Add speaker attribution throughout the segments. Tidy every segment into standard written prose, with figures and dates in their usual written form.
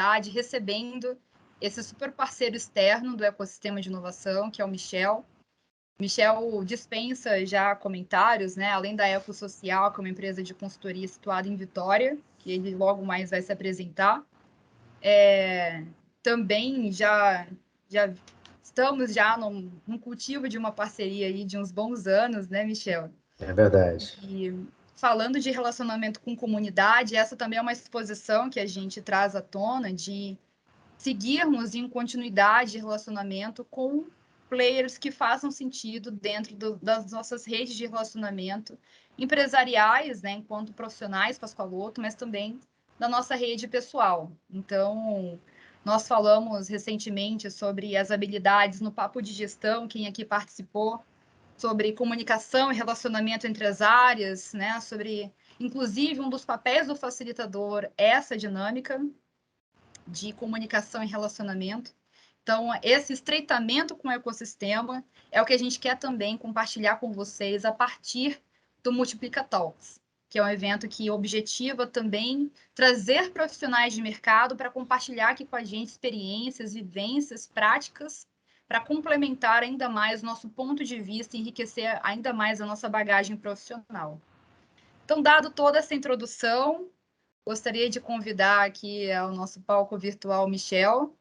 Speaker 1: oportunidade recebendo esse super parceiro externo do ecossistema de inovação, que é o Michel. Michel dispensa já comentários, né? Além da Eco Social, que é uma empresa de consultoria situada em Vitória, que ele logo mais vai se apresentar. Também já estamos já num cultivo de uma parceria aí de uns bons anos, né, Michel?
Speaker 2: É verdade.
Speaker 1: E falando de relacionamento com comunidade, essa também é uma exposição que a gente traz à tona de seguirmos em continuidade de relacionamento com players que façam sentido dentro das nossas redes de relacionamento empresariais, né, enquanto profissionais Pascoaloto, mas também da nossa rede pessoal. Então, nós falamos recentemente sobre as habilidades no Papo de Gestão, quem aqui participou, sobre comunicação e relacionamento entre as áreas, né, sobre, inclusive, um dos papéis do facilitador é essa dinâmica de comunicação e relacionamento. Então, esse estreitamento com o ecossistema é o que a gente quer também compartilhar com vocês a partir do Multiplica Talks, que é um evento que objetiva também trazer profissionais de mercado para compartilhar aqui com a gente experiências, vivências, práticas, para complementar ainda mais o nosso ponto de vista e enriquecer ainda mais a nossa bagagem profissional. Então, dado toda essa introdução, gostaria de convidar aqui ao nosso palco virtual Michel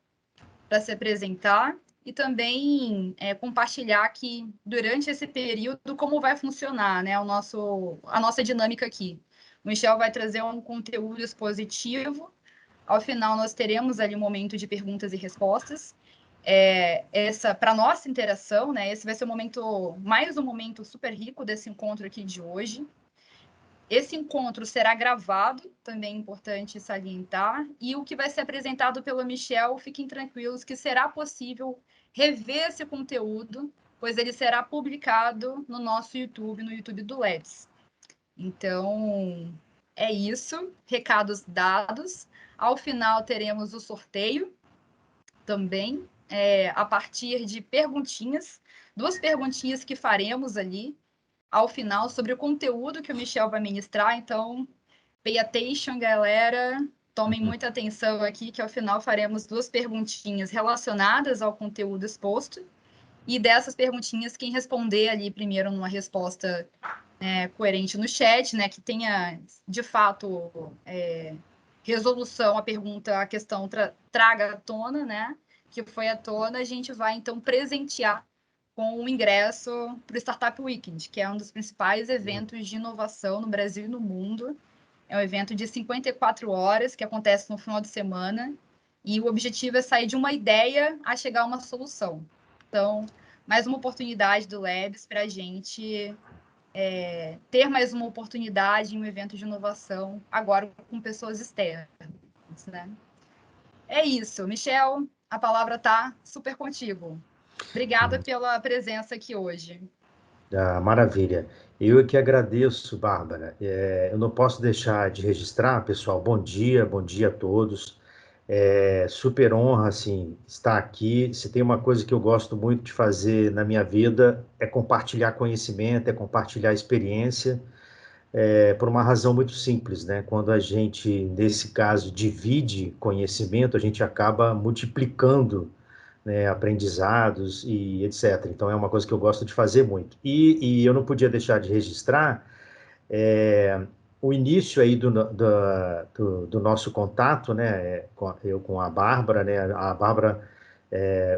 Speaker 1: para se apresentar e também compartilhar aqui, durante esse período, como vai funcionar, né, a nossa dinâmica aqui. O Michel vai trazer um conteúdo expositivo. Ao final, nós teremos ali um momento de perguntas e respostas. Para nossa interação, né, esse vai ser mais um momento super rico desse encontro aqui de hoje. Esse encontro será gravado, também é importante salientar, e o que vai ser apresentado pelo Michel, fiquem tranquilos que será possível rever esse conteúdo, pois ele será publicado no nosso YouTube, no YouTube do Labs. Então, é isso, recados dados. Ao final, teremos o sorteio também, a partir de perguntinhas, 2 perguntinhas que faremos ali, ao final sobre o conteúdo que o Michel vai ministrar. Então, pay attention, galera. Tomem muita atenção aqui, que ao final faremos 2 perguntinhas relacionadas ao conteúdo exposto. E dessas perguntinhas, quem responder ali primeiro numa resposta coerente no chat, né, que tenha, de fato, resolução a pergunta, a questão traga à tona, né, que foi à tona, a gente vai, então, presentear com o ingresso para o Startup Weekend, que é um dos principais eventos de inovação no Brasil e no mundo. É um evento de 54 horas, que acontece no final de semana, e o objetivo é sair de uma ideia a chegar a uma solução. Então, mais uma oportunidade do Labs para a gente ter mais uma oportunidade em um evento de inovação, agora com pessoas externas, né? É isso. Michel, a palavra está super contigo. Obrigada pela presença aqui hoje.
Speaker 2: Ah, maravilha. Eu é que agradeço, Bárbara. Eu não posso deixar de registrar, pessoal, bom dia a todos. Super honra, assim, estar aqui. Se tem uma coisa que eu gosto muito de fazer na minha vida, é compartilhar conhecimento, é compartilhar experiência, por uma razão muito simples, né? Quando a gente, nesse caso, divide conhecimento, a gente acaba multiplicando, né, aprendizados e etc. Então, é uma coisa que eu gosto de fazer muito. E eu não podia deixar de registrar o início aí do nosso contato, né, eu com a Bárbara, né, a Bárbara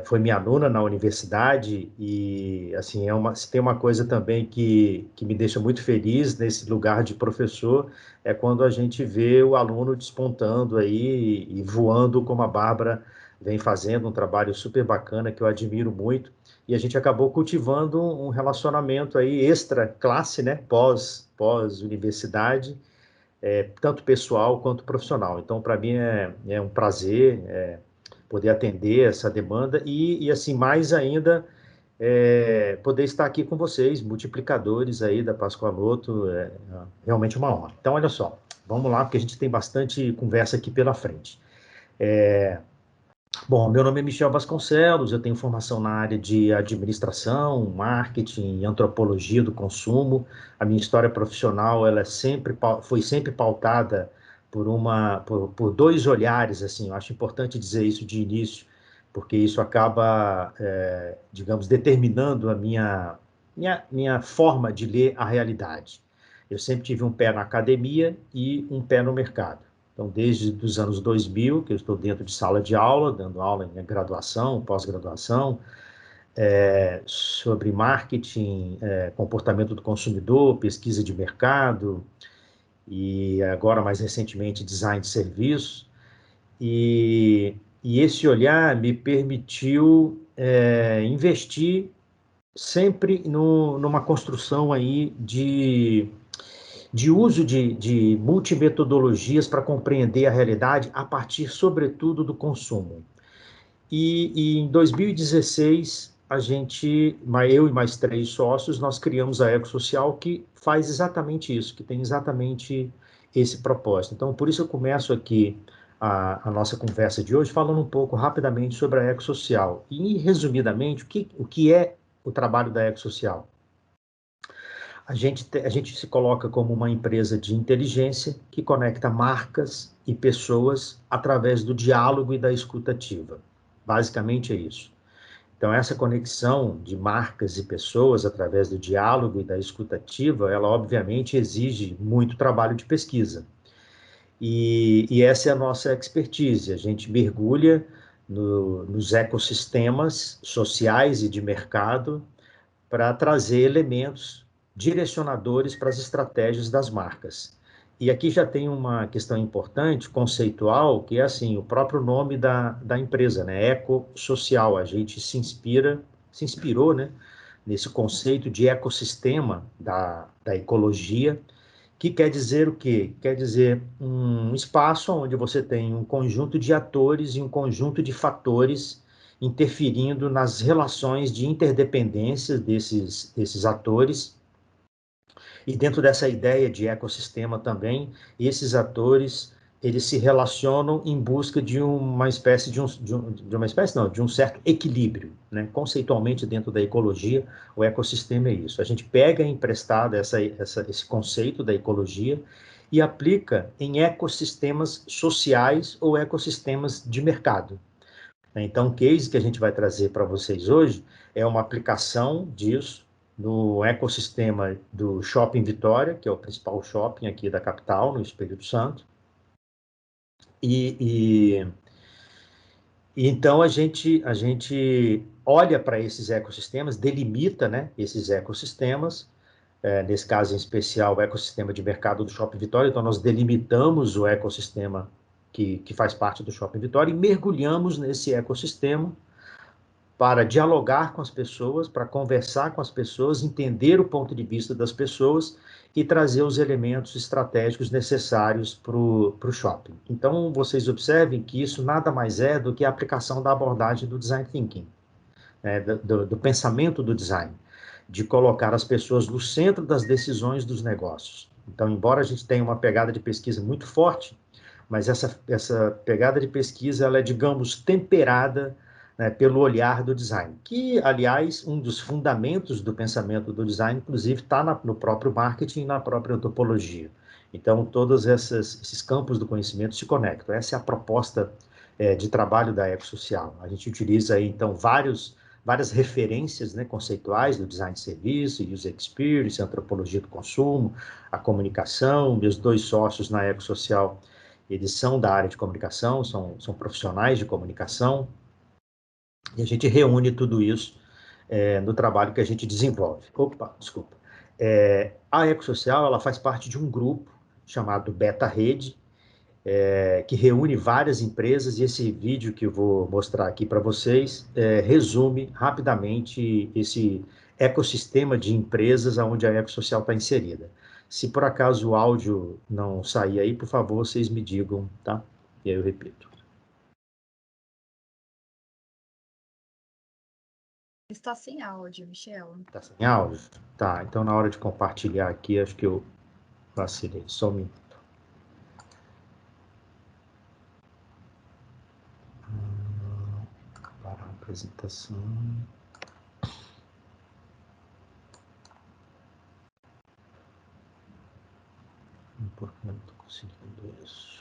Speaker 2: foi minha aluna na universidade e, assim, se tem uma coisa também que me deixa muito feliz nesse lugar de professor, é quando a gente vê o aluno despontando aí e voando como a Bárbara vem fazendo um trabalho super bacana que eu admiro muito, e a gente acabou cultivando um relacionamento aí extra classe, né, pós-universidade, tanto pessoal quanto profissional. Então, para mim é um prazer poder atender essa demanda e assim, mais ainda, poder estar aqui com vocês, multiplicadores aí da Pascoaloto, realmente uma honra. Então, olha só, vamos lá, porque a gente tem bastante conversa aqui pela frente. Bom, meu nome é Michel Vasconcelos, eu tenho formação na área de administração, marketing e antropologia do consumo. A minha história profissional ela foi sempre pautada por dois olhares, assim, eu acho importante dizer isso de início, porque isso acaba, digamos, determinando a minha forma de ler a realidade. Eu sempre tive um pé na academia e um pé no mercado. Então, desde os anos 2000, que eu estou dentro de sala de aula, dando aula em graduação, pós-graduação, sobre marketing, comportamento do consumidor, pesquisa de mercado, e agora, mais recentemente, design de serviços. E esse olhar me permitiu investir sempre numa construção aí de uso de multimetodologias para compreender a realidade a partir, sobretudo, do consumo. E em 2016, eu e mais 3 sócios, nós criamos a Ecosocial, que faz exatamente isso, que tem exatamente esse propósito. Então, por isso eu começo aqui a nossa conversa de hoje falando um pouco rapidamente sobre a Ecosocial. E, resumidamente, o que é o trabalho da Ecosocial? A gente se coloca como uma empresa de inteligência que conecta marcas e pessoas através do diálogo e da escuta ativa. Basicamente é isso. Então, essa conexão de marcas e pessoas através do diálogo e da escuta ativa, ela obviamente exige muito trabalho de pesquisa. E essa é a nossa expertise. A gente mergulha nos ecossistemas sociais e de mercado para trazer elementos direcionadores para as estratégias das marcas. E aqui já tem uma questão importante, conceitual, que é assim, o próprio nome da empresa, né? Ecossocial. A gente se inspirou, né, nesse conceito de ecossistema da ecologia, que quer dizer o quê? Quer dizer um espaço onde você tem um conjunto de atores e um conjunto de fatores interferindo nas relações de interdependência desses atores. E dentro dessa ideia de ecossistema também, esses atores eles se relacionam em busca de uma espécie de um certo equilíbrio, né? Conceitualmente, dentro da ecologia, o ecossistema é isso. A gente pega emprestado esse conceito da ecologia e aplica em ecossistemas sociais ou ecossistemas de mercado. Então, o case que a gente vai trazer para vocês hoje é uma aplicação disso no ecossistema do Shopping Vitória, que é o principal shopping aqui da capital, no Espírito Santo. E então a gente olha para esses ecossistemas, delimita, né, esses ecossistemas, nesse caso em especial o ecossistema de mercado do Shopping Vitória. Então nós delimitamos o ecossistema que faz parte do Shopping Vitória e mergulhamos nesse ecossistema para dialogar com as pessoas, para conversar com as pessoas, entender o ponto de vista das pessoas e trazer os elementos estratégicos necessários para o shopping. Então, vocês observem que isso nada mais é do que a aplicação da abordagem do design thinking, né, do pensamento do design, de colocar as pessoas no centro das decisões dos negócios. Então, embora a gente tenha uma pegada de pesquisa muito forte, mas essa pegada de pesquisa, ela é, digamos, temperada, né, pelo olhar do design, que, aliás, um dos fundamentos do pensamento do design, inclusive, está no próprio marketing e na própria antropologia. Então, todos esses campos do conhecimento se conectam. Essa é a proposta de trabalho da Ecosocial. A gente utiliza aí, então, várias referências, né, conceituais do design de serviço, user experience, antropologia do consumo, a comunicação. Meus 2 sócios na Ecosocial, eles são da área de comunicação, são profissionais de comunicação, e a gente reúne tudo isso no trabalho que a gente desenvolve. Opa, desculpa. A Ecosocial, ela faz parte de um grupo chamado Beta Rede, que reúne várias empresas, e esse vídeo que eu vou mostrar aqui para vocês resume rapidamente esse ecossistema de empresas onde a Ecosocial está inserida. Se por acaso o áudio não sair aí, por favor, vocês me digam, tá? E aí eu repito.
Speaker 1: Está sem áudio, Michel.
Speaker 2: Tá sem áudio? Tá, então na hora de compartilhar aqui, acho que eu vacilei. Só um minuto. Para a apresentação. por que eu não estou conseguindo isso?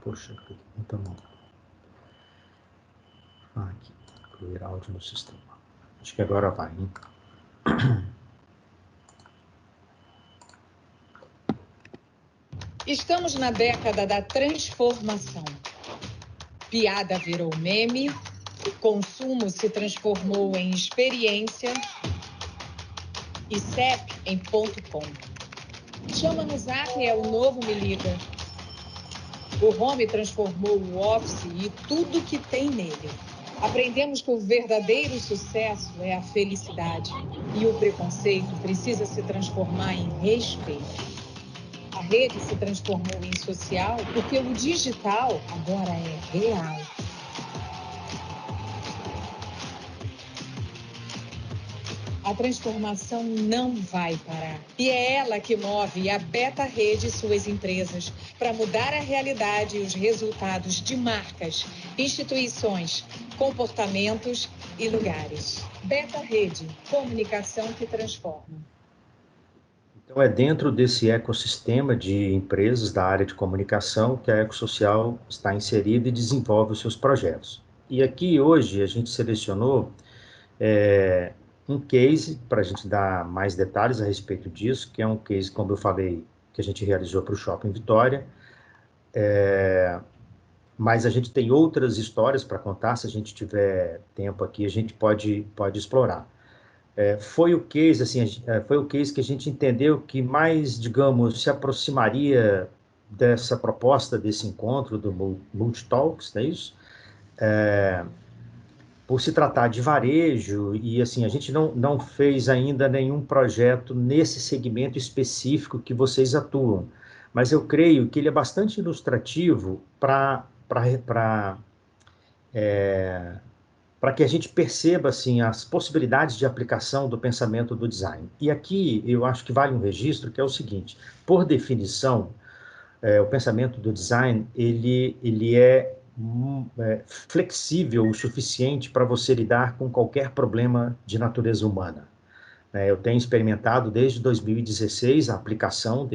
Speaker 2: Poxa, então, aqui, incluir áudio no sistema. Acho que agora vai, hein?
Speaker 3: Estamos na década da transformação. Piada virou meme, consumo se transformou em experiência e CEP em ponto .com. Chama no Zap é o novo Me Liga. O Home transformou o Office e tudo que tem nele. Aprendemos que o verdadeiro sucesso é a felicidade e o preconceito precisa se transformar em respeito. A rede se transformou em social porque o digital agora é real. A transformação não vai parar. E é ela que move a Beta Rede e suas empresas para mudar a realidade e os resultados de marcas, instituições, comportamentos e lugares. Beta Rede, comunicação que transforma.
Speaker 2: Então, é dentro desse ecossistema de empresas da área de comunicação que a Ecosocial está inserida e desenvolve os seus projetos. E aqui, hoje, a gente selecionou um case para a gente dar mais detalhes a respeito disso, que é um case, como eu falei, que a gente realizou para o Shopping Vitória. Mas a gente tem outras histórias para contar, se a gente tiver tempo aqui, a gente pode explorar. Foi o case, assim, foi o case que a gente entendeu que mais, digamos, se aproximaria dessa proposta, desse encontro do Multitalks, não é isso? Por se tratar de varejo, e assim, a gente não fez ainda nenhum projeto nesse segmento específico que vocês atuam, mas eu creio que ele é bastante ilustrativo para que a gente perceba assim, as possibilidades de aplicação do pensamento do design. E aqui eu acho que vale um registro, que é o seguinte: por definição, o pensamento do design ele é flexível o suficiente para você lidar com qualquer problema de natureza humana. Eu tenho experimentado desde 2016 a aplicação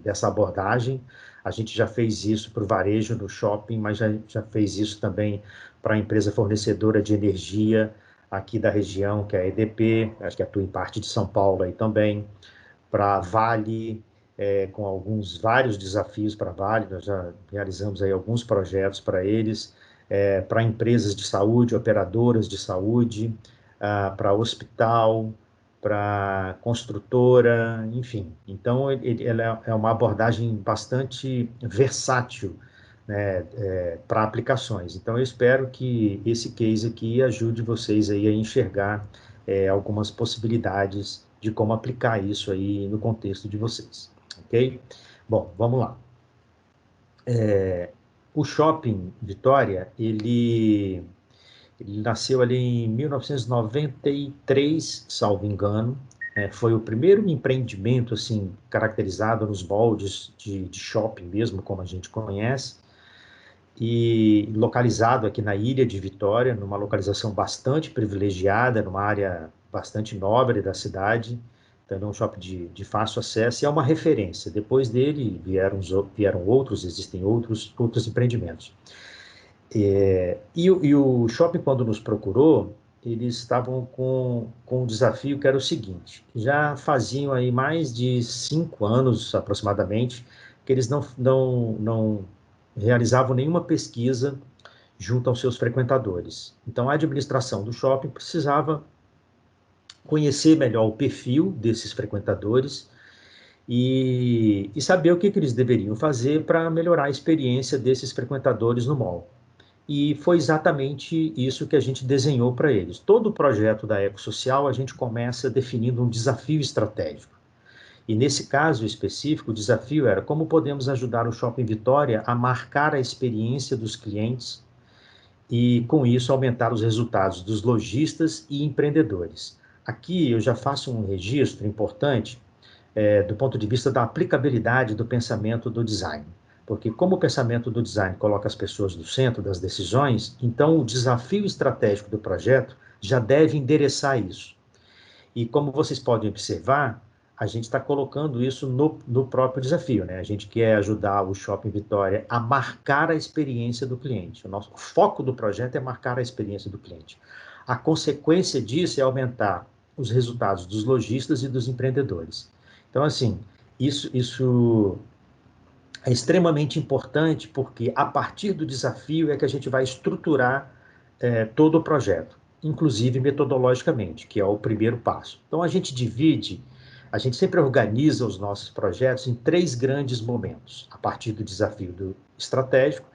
Speaker 2: dessa abordagem. A gente já fez isso para o varejo no shopping, mas já fez isso também para a empresa fornecedora de energia aqui da região, que é a EDP, acho que atua em parte de São Paulo aí também, para a Vale, com vários desafios para a Vale, nós já realizamos aí alguns projetos para eles, para empresas de saúde, operadoras de saúde, para hospital, para construtora, enfim. Então, ela é uma abordagem bastante versátil, né, para aplicações. Então, eu espero que esse case aqui ajude vocês aí a enxergar algumas possibilidades de como aplicar isso aí no contexto de vocês, ok? Bom, vamos lá. O Shopping Vitória, ele nasceu ali em 1993, salvo engano. Foi o primeiro empreendimento assim caracterizado nos moldes de shopping mesmo, como a gente conhece, e localizado aqui na ilha de Vitória, numa localização bastante privilegiada, numa área bastante nobre da cidade. Então, é um shopping de fácil acesso e é uma referência. Depois dele vieram outros, existem outros empreendimentos. E o shopping, quando nos procurou, eles estavam com um desafio que era o seguinte: já faziam aí mais de 5 anos, aproximadamente, que eles não realizavam nenhuma pesquisa junto aos seus frequentadores. Então, a administração do shopping precisava conhecer melhor o perfil desses frequentadores e saber o que eles deveriam fazer para melhorar a experiência desses frequentadores no mall. E foi exatamente isso que a gente desenhou para eles. Todo o projeto da Ecosocial, a gente começa definindo um desafio estratégico. E nesse caso específico, o desafio era como podemos ajudar o Shopping Vitória a marcar a experiência dos clientes e, com isso, aumentar os resultados dos lojistas e empreendedores. Aqui eu já faço um registro importante, do ponto de vista da aplicabilidade do pensamento do design. Porque como o pensamento do design coloca as pessoas no centro das decisões, então o desafio estratégico do projeto já deve endereçar isso. E como vocês podem observar, a gente está colocando isso no próprio desafio, né? A gente quer ajudar o Shopping Vitória a marcar a experiência do cliente. O foco do projeto é marcar a experiência do cliente. A consequência disso é aumentar os resultados dos lojistas e dos empreendedores. Então, assim, isso é extremamente importante, porque a partir do desafio é que a gente vai estruturar todo o projeto, inclusive metodologicamente, que é o primeiro passo. Então, a gente sempre organiza os nossos projetos em 3 grandes momentos. A partir do desafio do estratégico,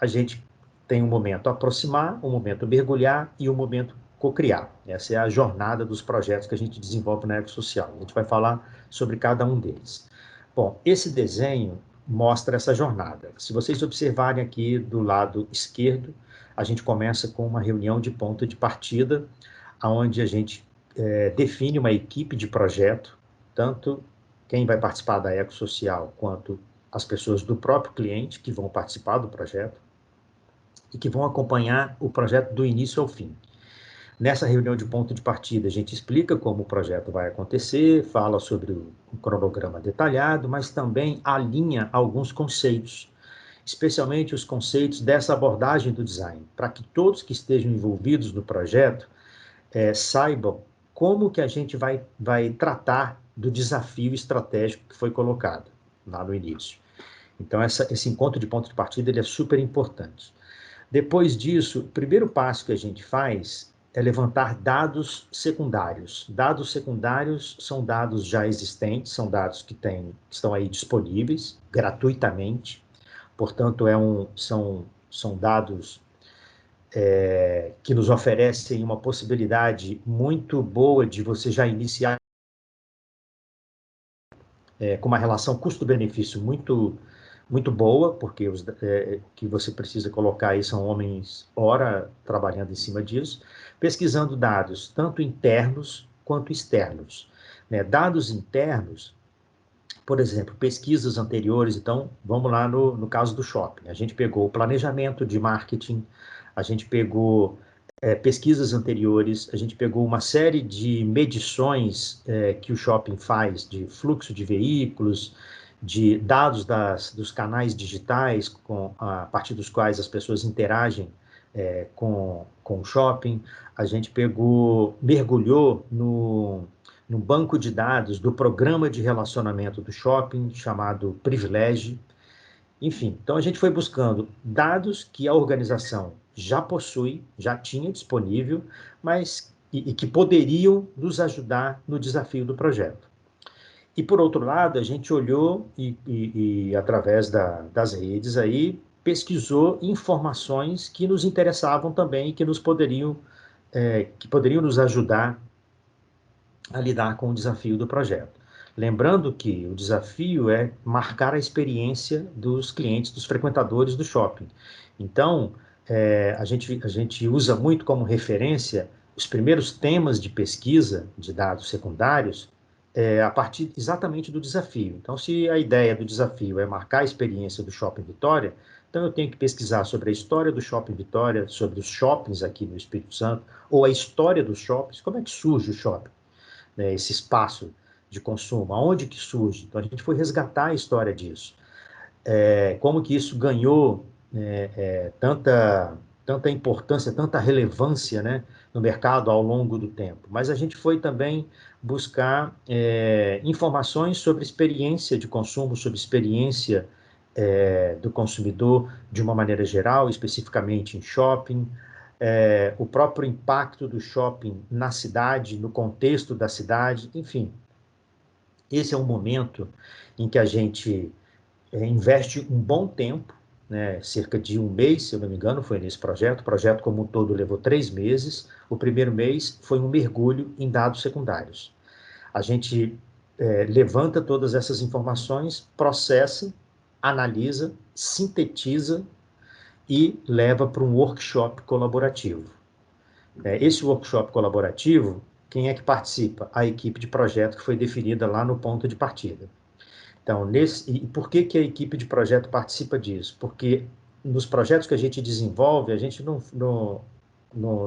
Speaker 2: a gente tem um momento aproximar, um momento mergulhar e um momento co-criar. Essa é a jornada dos projetos que a gente desenvolve na Ecosocial. A gente vai falar sobre cada um deles. Bom, esse desenho mostra essa jornada. Se vocês observarem aqui do lado esquerdo, a gente começa com uma reunião de ponto de partida, onde a gente define uma equipe de projeto, tanto quem vai participar da Ecosocial quanto as pessoas do próprio cliente que vão participar do projeto e que vão acompanhar o projeto do início ao fim. Nessa reunião de ponto de partida, a gente explica como o projeto vai acontecer, fala sobre o cronograma detalhado, mas também alinha alguns conceitos, especialmente os conceitos dessa abordagem do design, para que todos que estejam envolvidos no projeto saibam como que a gente vai tratar do desafio estratégico que foi colocado lá no início. Então, esse encontro de ponto de partida ele é super importante. Depois disso, o primeiro passo que a gente faz é levantar dados secundários. Dados secundários são dados já existentes, são dados que estão aí disponíveis gratuitamente, portanto, são dados que nos oferecem uma possibilidade muito boa de você já iniciar com uma relação custo-benefício muito boa, porque que você precisa colocar aí são homens hora trabalhando em cima disso, pesquisando dados tanto internos quanto externos. Né? Dados internos, por exemplo, pesquisas anteriores, então, vamos lá no caso do shopping. A gente pegou o planejamento de marketing, a gente pegou pesquisas anteriores, a gente pegou uma série de medições que o shopping faz de fluxo de veículos, de dados dos canais digitais a partir dos quais as pessoas interagem com o shopping. A gente mergulhou no banco de dados do programa de relacionamento do shopping, chamado Privilege. Enfim, então a gente foi buscando dados que a organização já possui, já tinha disponível, mas e que poderiam nos ajudar no desafio do projeto. E, por outro lado, a gente olhou e através das redes aí, pesquisou informações que nos interessavam também e que poderiam nos ajudar a lidar com o desafio do projeto. Lembrando que o desafio é marcar a experiência dos clientes, dos frequentadores do shopping. Então, a gente usa muito como referência os primeiros temas de pesquisa de dados secundários a partir exatamente do desafio. Então, se a ideia do desafio é marcar a experiência do Shopping Vitória, então eu tenho que pesquisar sobre a história do Shopping Vitória, sobre os shoppings aqui no Espírito Santo, ou a história dos shoppings, como é que surge o shopping, né, esse espaço de consumo, aonde que surge? Então, a gente foi resgatar a história disso. Como que isso ganhou tanta importância, tanta relevância, né, no mercado ao longo do tempo. Mas a gente foi também buscar informações sobre experiência de consumo, sobre experiência do consumidor de uma maneira geral, especificamente em shopping, o próprio impacto do shopping na cidade, no contexto da cidade, enfim. Esse é um momento em que a gente investe um bom tempo, né, cerca de 1 mês, se eu não me engano, foi nesse projeto. O projeto como um todo levou 3 meses. O primeiro mês foi um mergulho em dados secundários. A gente levanta todas essas informações, processa, analisa, sintetiza e leva para um workshop colaborativo. Esse workshop colaborativo, quem é que participa? A equipe de projeto que foi definida lá no ponto de partida. Então, e por que a equipe de projeto participa disso? Porque nos projetos que a gente desenvolve, a gente não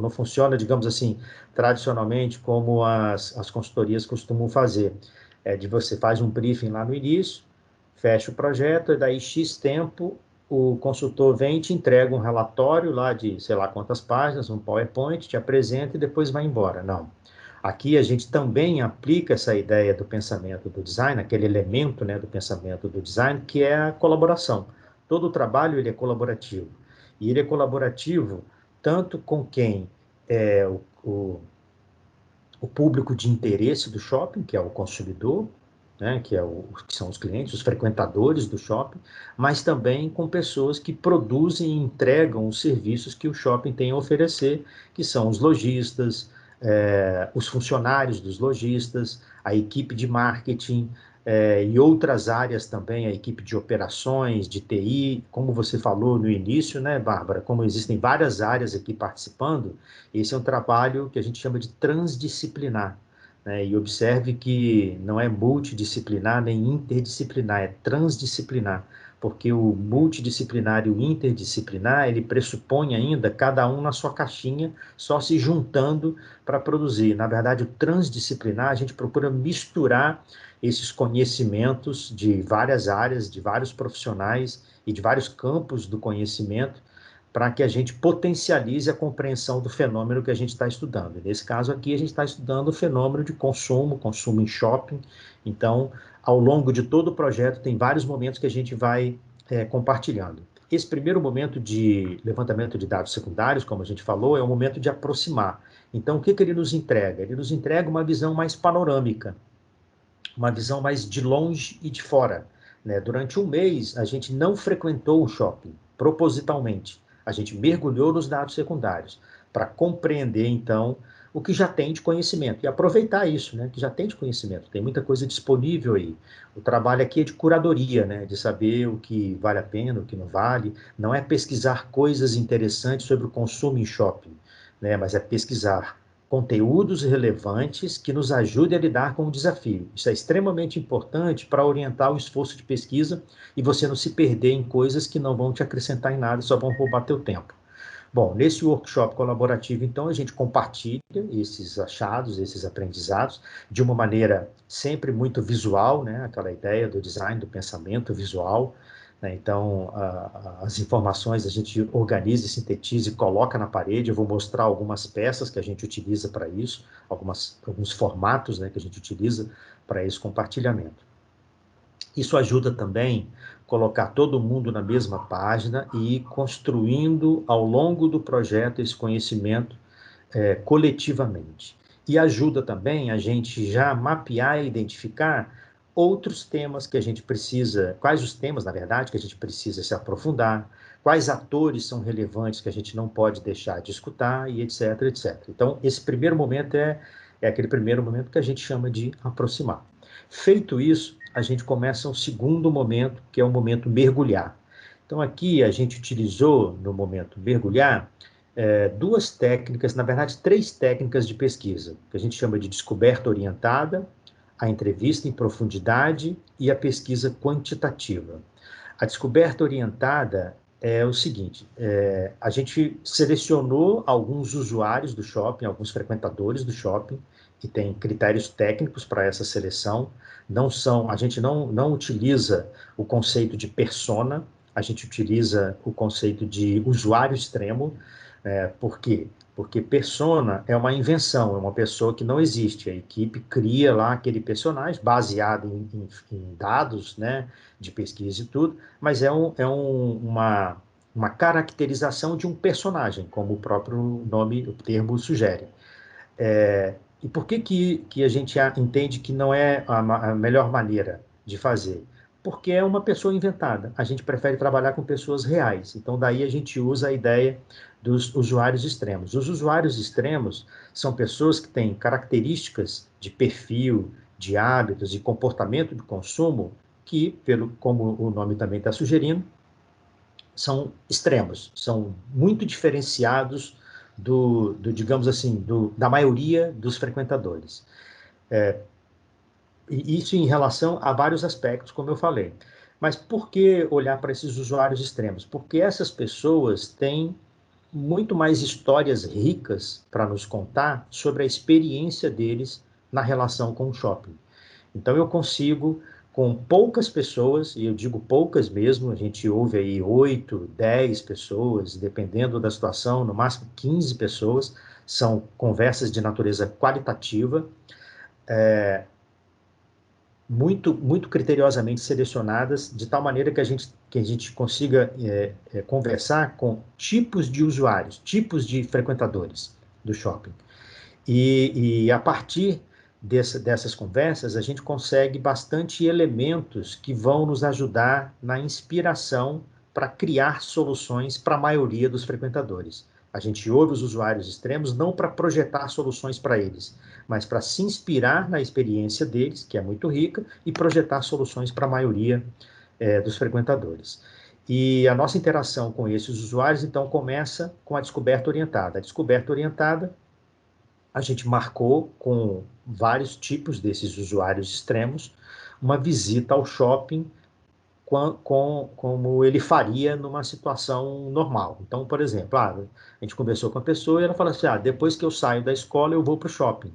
Speaker 2: funciona, digamos assim, tradicionalmente como as consultorias costumam fazer. De você faz um briefing lá no início, fecha o projeto, e daí X tempo o consultor vem e te entrega um relatório lá de sei lá quantas páginas, um PowerPoint, te apresenta e depois vai embora. Não. Aqui a gente também aplica essa ideia do pensamento do design, aquele elemento, né, do pensamento do design, que é a colaboração. Todo o trabalho ele é colaborativo. E ele é colaborativo tanto com quem é o público de interesse do shopping, que é o consumidor, né, que são os clientes, os frequentadores do shopping, mas também com pessoas que produzem e entregam os serviços que o shopping tem a oferecer, que são os lojistas, os funcionários dos lojistas, a equipe de marketing, e outras áreas também, a equipe de operações, de TI, como você falou no início, né, Bárbara, como existem várias áreas aqui participando, esse é um trabalho que a gente chama de transdisciplinar, né, e observe que não é multidisciplinar nem interdisciplinar, é transdisciplinar, porque o multidisciplinar e o interdisciplinar, ele pressupõe ainda cada um na sua caixinha, só se juntando para produzir. Na verdade, o transdisciplinar, a gente procura misturar esses conhecimentos de várias áreas, de vários profissionais e de vários campos do conhecimento, para que a gente potencialize a compreensão do fenômeno que a gente está estudando. E nesse caso aqui, a gente está estudando o fenômeno de consumo em shopping. Então, ao longo de todo o projeto, tem vários momentos que a gente vai compartilhando. Esse primeiro momento de levantamento de dados secundários, como a gente falou, é um momento de aproximar. Então, o que ele nos entrega? Ele nos entrega uma visão mais panorâmica, uma visão mais de longe e de fora, né? Durante um mês, a gente não frequentou o shopping, propositalmente. A gente mergulhou nos dados secundários para compreender, então, o que já tem de conhecimento e aproveitar isso, né? Que já tem de conhecimento. Tem muita coisa disponível aí. O trabalho aqui é de curadoria, né? De saber o que vale a pena, o que não vale. Não é pesquisar coisas interessantes sobre o consumo em shopping, né? Mas é pesquisar conteúdos relevantes que nos ajudem a lidar com o desafio. Isso é extremamente importante para orientar o esforço de pesquisa e você não se perder em coisas que não vão te acrescentar em nada e só vão roubar teu tempo. Bom, nesse workshop colaborativo, então, a gente compartilha esses achados, esses aprendizados, de uma maneira sempre muito visual, né? Aquela ideia do design, do pensamento visual, né? Então, as informações a gente organiza, sintetiza e coloca na parede. Eu vou mostrar algumas peças que a gente utiliza para isso, alguns formatos, né, que a gente utiliza para esse compartilhamento. Isso ajuda também a colocar todo mundo na mesma página e ir construindo ao longo do projeto esse conhecimento coletivamente. E ajuda também a gente já mapear e identificar outros temas que a gente precisa, quais os temas, na verdade, que a gente precisa se aprofundar, quais atores são relevantes que a gente não pode deixar de escutar, e etc, etc. Então, esse primeiro momento é aquele primeiro momento que a gente chama de aproximar. Feito isso, a gente começa um segundo momento, que é o momento mergulhar. Então, aqui a gente utilizou, no momento mergulhar, duas técnicas, na verdade, três técnicas de pesquisa, que a gente chama de descoberta orientada, a entrevista em profundidade e a pesquisa quantitativa. A descoberta orientada é o seguinte, a gente selecionou alguns usuários do shopping, alguns frequentadores do shopping, que tem critérios técnicos para essa seleção. A gente não utiliza o conceito de persona, a gente utiliza o conceito de usuário extremo. Por quê? Porque persona é uma invenção, é uma pessoa que não existe. A equipe cria lá aquele personagem baseado em dados, né, de pesquisa e tudo, mas uma caracterização de um personagem, como o próprio nome, o termo sugere. E por que a gente entende que não é a melhor maneira de fazer? Porque é uma pessoa inventada. A gente prefere trabalhar com pessoas reais. Então, daí a gente usa a ideia dos usuários extremos. Os usuários extremos são pessoas que têm características de perfil, de hábitos e comportamento de consumo que, como o nome também está sugerindo, são extremos, são muito diferenciados digamos assim, da maioria dos frequentadores. E isso em relação a vários aspectos, como eu falei. Mas por que olhar para esses usuários extremos? Porque essas pessoas têm muito mais histórias ricas para nos contar sobre a experiência deles na relação com o shopping. Então eu consigo, com poucas pessoas, e eu digo poucas mesmo, a gente ouve aí 8, 10 pessoas, dependendo da situação, no máximo 15 pessoas, são conversas de natureza qualitativa, muito criteriosamente selecionadas, de tal maneira que a gente consiga conversar com tipos de usuários, tipos de frequentadores do shopping. E a partir dessas conversas, a gente consegue bastante elementos que vão nos ajudar na inspiração para criar soluções para a maioria dos frequentadores. A gente ouve os usuários extremos não para projetar soluções para eles, mas para se inspirar na experiência deles, que é muito rica, e projetar soluções para a maioria dos frequentadores. E a nossa interação com esses usuários, então, começa com a descoberta orientada. A descoberta orientada, a gente marcou com vários tipos desses usuários extremos uma visita ao shopping como ele faria numa situação normal. Então, por exemplo, a gente conversou com a pessoa e ela falou assim, depois que eu saio da escola, eu vou para o shopping.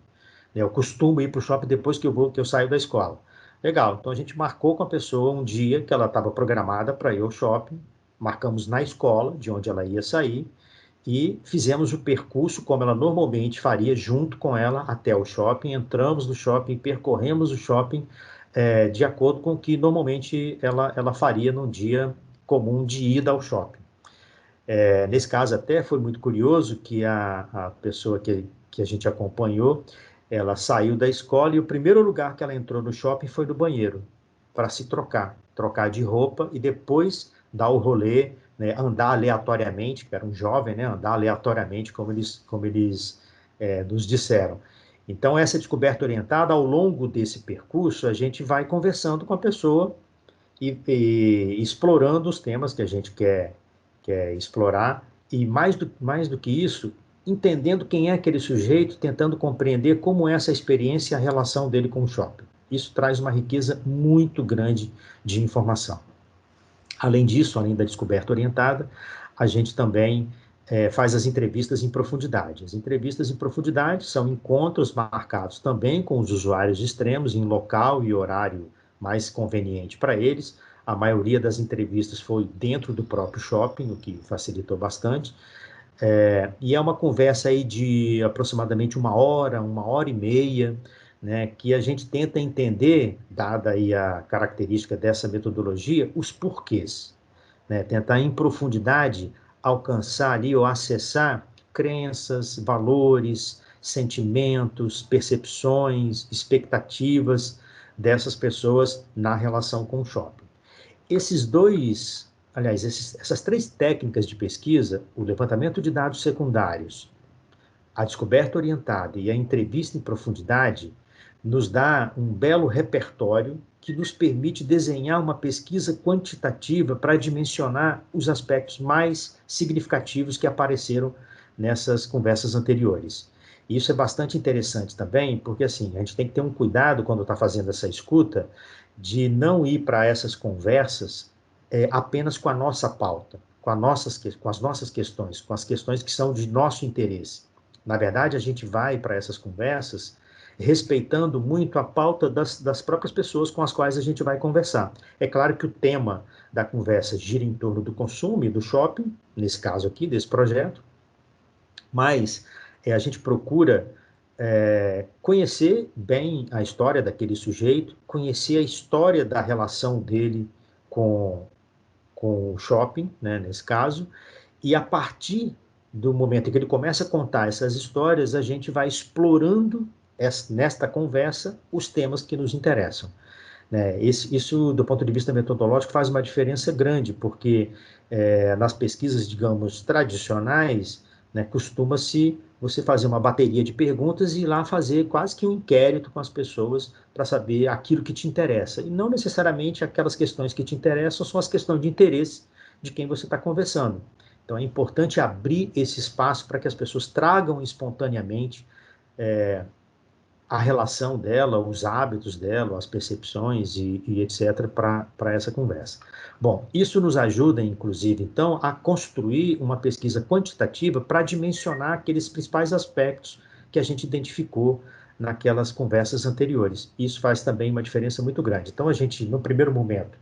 Speaker 2: Eu costumo ir para o shopping depois que eu saio da escola. Legal, então a gente marcou com a pessoa um dia que ela estava programada para ir ao shopping, marcamos na escola, de onde ela ia sair, e fizemos o percurso como ela normalmente faria, junto com ela até o shopping, entramos no shopping, percorremos o shopping, de acordo com o que normalmente ela faria num dia comum de ida ao shopping. Nesse caso até foi muito curioso que a pessoa que a gente acompanhou, ela saiu da escola e o primeiro lugar que ela entrou no shopping foi no banheiro, para se trocar de roupa e depois dar o rolê, né, andar aleatoriamente, que era um jovem, né, andar aleatoriamente, como eles nos disseram. Então, essa descoberta orientada, ao longo desse percurso, a gente vai conversando com a pessoa e explorando os temas que a gente quer explorar, e mais do que isso, entendendo quem é aquele sujeito, tentando compreender como é essa experiência e a relação dele com o shopping. Isso traz uma riqueza muito grande de informação. Além disso, além da descoberta orientada, a gente também faz as entrevistas em profundidade. As entrevistas em profundidade são encontros marcados também com os usuários extremos, em local e horário mais conveniente para eles. A maioria das entrevistas foi dentro do próprio shopping, o que facilitou bastante. E é uma conversa aí de aproximadamente uma hora e meia, né, que a gente tenta entender, dada aí a característica dessa metodologia, os porquês, né, tentar em profundidade alcançar ali ou acessar crenças, valores, sentimentos, percepções, expectativas dessas pessoas na relação com o shopping. Essas três técnicas de pesquisa, o levantamento de dados secundários, a descoberta orientada e a entrevista em profundidade, nos dá um belo repertório que nos permite desenhar uma pesquisa quantitativa para dimensionar os aspectos mais significativos que apareceram nessas conversas anteriores. Isso é bastante interessante também, porque assim, a gente tem que ter um cuidado quando está fazendo essa escuta, de não ir para essas conversas apenas com a nossa pauta, com as nossas questões, com as questões que são de nosso interesse. Na verdade, a gente vai para essas conversas respeitando muito a pauta das próprias pessoas com as quais a gente vai conversar. É claro que o tema da conversa gira em torno do consumo e do shopping, nesse caso aqui, desse projeto, mas a gente procura conhecer bem a história daquele sujeito, conhecer a história da relação dele com o shopping, né, nesse caso, e a partir do momento em que ele começa a contar essas histórias, a gente vai explorando nesta conversa os temas que nos interessam. Né? Isso, do ponto de vista metodológico, faz uma diferença grande, porque nas pesquisas, digamos, tradicionais, né, costuma-se você fazer uma bateria de perguntas e ir lá fazer quase que um inquérito com as pessoas para saber aquilo que te interessa. E não necessariamente aquelas questões que te interessam são as questões de interesse de quem você está conversando. Então, é importante abrir esse espaço para que as pessoas tragam espontaneamente a relação dela, os hábitos dela, as percepções e etc. para essa conversa. Bom, isso nos ajuda, inclusive, então, a construir uma pesquisa quantitativa para dimensionar aqueles principais aspectos que a gente identificou naquelas conversas anteriores. Isso faz também uma diferença muito grande. Então, a gente, no primeiro momento,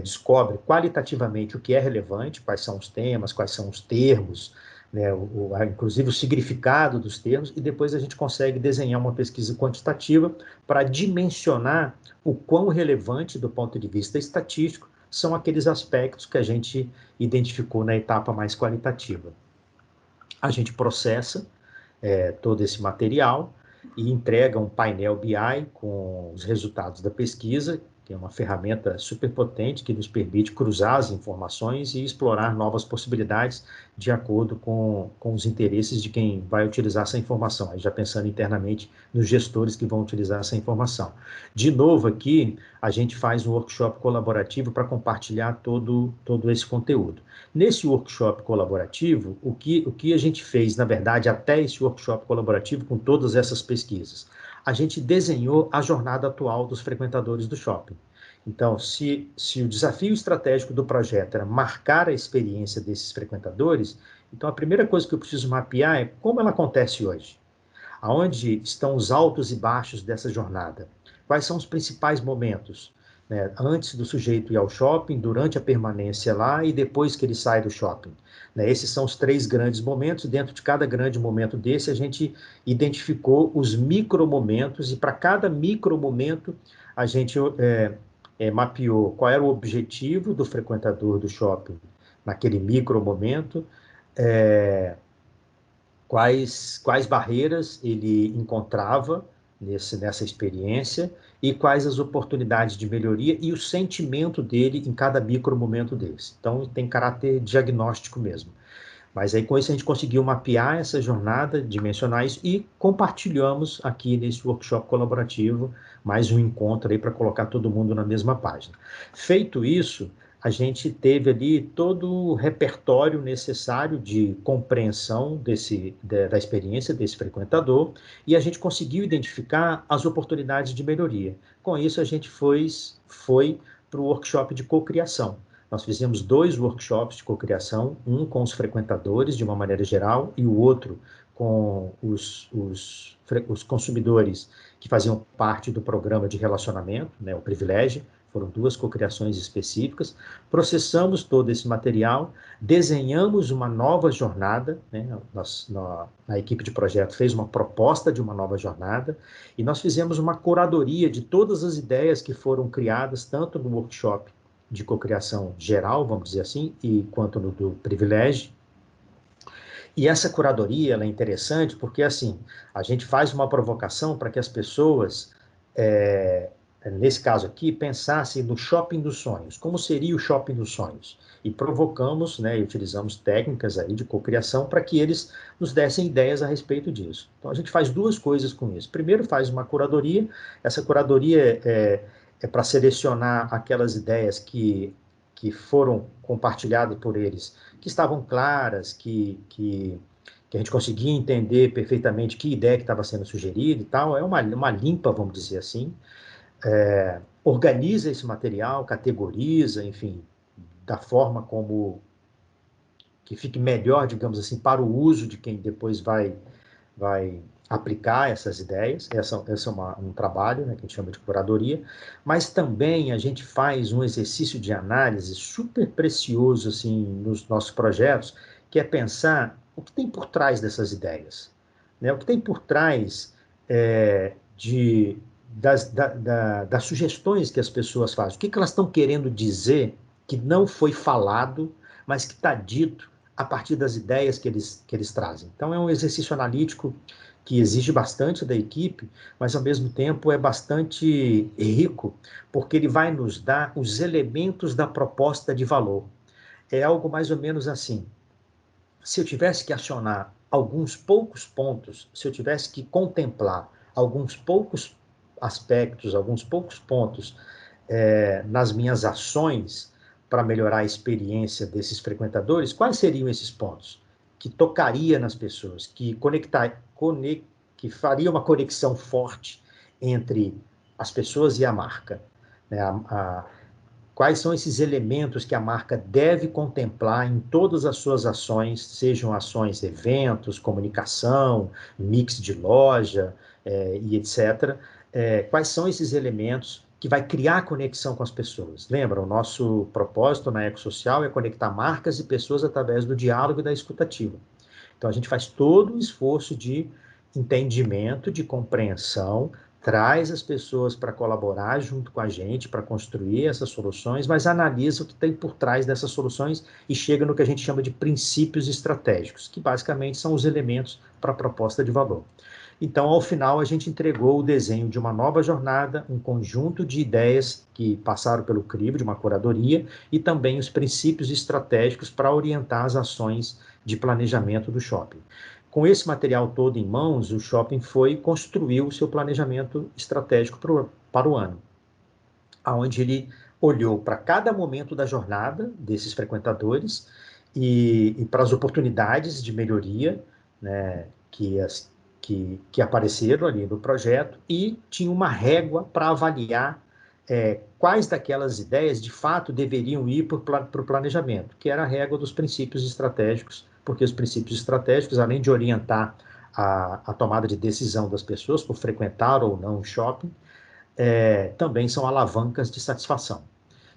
Speaker 2: descobre qualitativamente o que é relevante, quais são os temas, quais são os termos, né, inclusive o significado dos termos, e depois a gente consegue desenhar uma pesquisa quantitativa para dimensionar o quão relevante, do ponto de vista estatístico, são aqueles aspectos que a gente identificou na etapa mais qualitativa. A gente processa todo esse material e entrega um painel BI com os resultados da pesquisa, que é uma ferramenta super potente que nos permite cruzar as informações e explorar novas possibilidades de acordo com os interesses de quem vai utilizar essa informação, aí já pensando internamente nos gestores que vão utilizar essa informação. De novo aqui, a gente faz um workshop colaborativo para compartilhar todo esse conteúdo. Nesse workshop colaborativo, o que a gente fez, na verdade, até esse workshop colaborativo com todas essas pesquisas? A gente desenhou a jornada atual dos frequentadores do shopping. Então, se o desafio estratégico do projeto era marcar a experiência desses frequentadores, então a primeira coisa que eu preciso mapear é como ela acontece hoje. Aonde estão os altos e baixos dessa jornada? Quais são os principais momentos? Né, antes do sujeito ir ao shopping, durante a permanência lá e depois que ele sai do shopping. Né, esses são os 3 grandes momentos. Dentro de cada grande momento desse, a gente identificou os micromomentos e para cada micromomento a gente mapeou qual era o objetivo do frequentador do shopping naquele micromomento, quais barreiras ele encontrava nessa experiência e quais as oportunidades de melhoria e o sentimento dele em cada micromomento desse. Então, tem caráter diagnóstico mesmo. Mas aí, com isso, a gente conseguiu mapear essa jornada, dimensionar isso e compartilhamos aqui nesse workshop colaborativo mais um encontro aí para colocar todo mundo na mesma página. Feito isso, a gente teve ali todo o repertório necessário de compreensão da experiência desse frequentador e a gente conseguiu identificar as oportunidades de melhoria. Com isso, a gente foi para o workshop de cocriação. Nós fizemos 2 workshops de cocriação, um com os frequentadores, de uma maneira geral, e o outro com os consumidores que faziam parte do programa de relacionamento, né, o Privilégio. Foram 2 cocriações específicas. Processamos todo esse material, desenhamos uma nova jornada, né, a equipe de projeto fez uma proposta de uma nova jornada, e nós fizemos uma curadoria de todas as ideias que foram criadas, tanto no workshop de cocriação geral, vamos dizer assim, e quanto no do Privilégio. E essa curadoria ela é interessante porque, assim, a gente faz uma provocação para que as pessoas, nesse caso aqui, pensassem no shopping dos sonhos. Como seria o shopping dos sonhos? E provocamos, né, e utilizamos técnicas aí de cocriação para que eles nos dessem ideias a respeito disso. Então, a gente faz 2 coisas com isso. Primeiro, faz uma curadoria. Essa curadoria é para selecionar aquelas ideias que foram compartilhadas por eles, que estavam claras, que a gente conseguia entender perfeitamente que ideia que estava sendo sugerida e tal. É uma limpa, vamos dizer assim. Organiza esse material, categoriza, enfim, da forma como que fique melhor, digamos assim, para o uso de quem depois vai aplicar essas ideias. Esse é um trabalho, né, que a gente chama de curadoria, mas também a gente faz um exercício de análise super precioso assim, nos nossos projetos, que é pensar o que tem por trás dessas ideias, né? O que tem por trás das sugestões que as pessoas fazem, o que elas estão querendo dizer que não foi falado, mas que está dito a partir das ideias que eles trazem. Então, é um exercício analítico que exige bastante da equipe, mas, ao mesmo tempo, é bastante rico, porque ele vai nos dar os elementos da proposta de valor. É algo mais ou menos assim. Se eu tivesse que acionar alguns poucos pontos, se eu tivesse que contemplar alguns poucos aspectos, alguns poucos pontos nas minhas ações para melhorar a experiência desses frequentadores, quais seriam esses pontos que tocaria nas pessoas, que faria uma conexão forte entre as pessoas e a marca, né? Quais são esses elementos que a marca deve contemplar em todas as suas ações, sejam ações, eventos, comunicação, mix de loja, e etc. Quais são esses elementos que vai criar conexão com as pessoas? Lembra, o nosso propósito na Ecosocial é conectar marcas e pessoas através do diálogo e da escutativa. Então, a gente faz todo o esforço de entendimento, de compreensão, traz as pessoas para colaborar junto com a gente, para construir essas soluções, mas analisa o que tem por trás dessas soluções e chega no que a gente chama de princípios estratégicos, que basicamente são os elementos para a proposta de valor. Então, ao final, a gente entregou o desenho de uma nova jornada, um conjunto de ideias que passaram pelo crivo, de uma curadoria, e também os princípios estratégicos para orientar as ações de planejamento do shopping. Com esse material todo em mãos, o shopping foi construir o seu planejamento estratégico para o ano, onde ele olhou para cada momento da jornada desses frequentadores e para as oportunidades de melhoria, né, que apareceram ali no projeto, e tinha uma régua para avaliar quais daquelas ideias de fato deveriam ir para o planejamento, que era a régua dos princípios estratégicos, porque os princípios estratégicos, além de orientar a tomada de decisão das pessoas por frequentar ou não o shopping, também são alavancas de satisfação.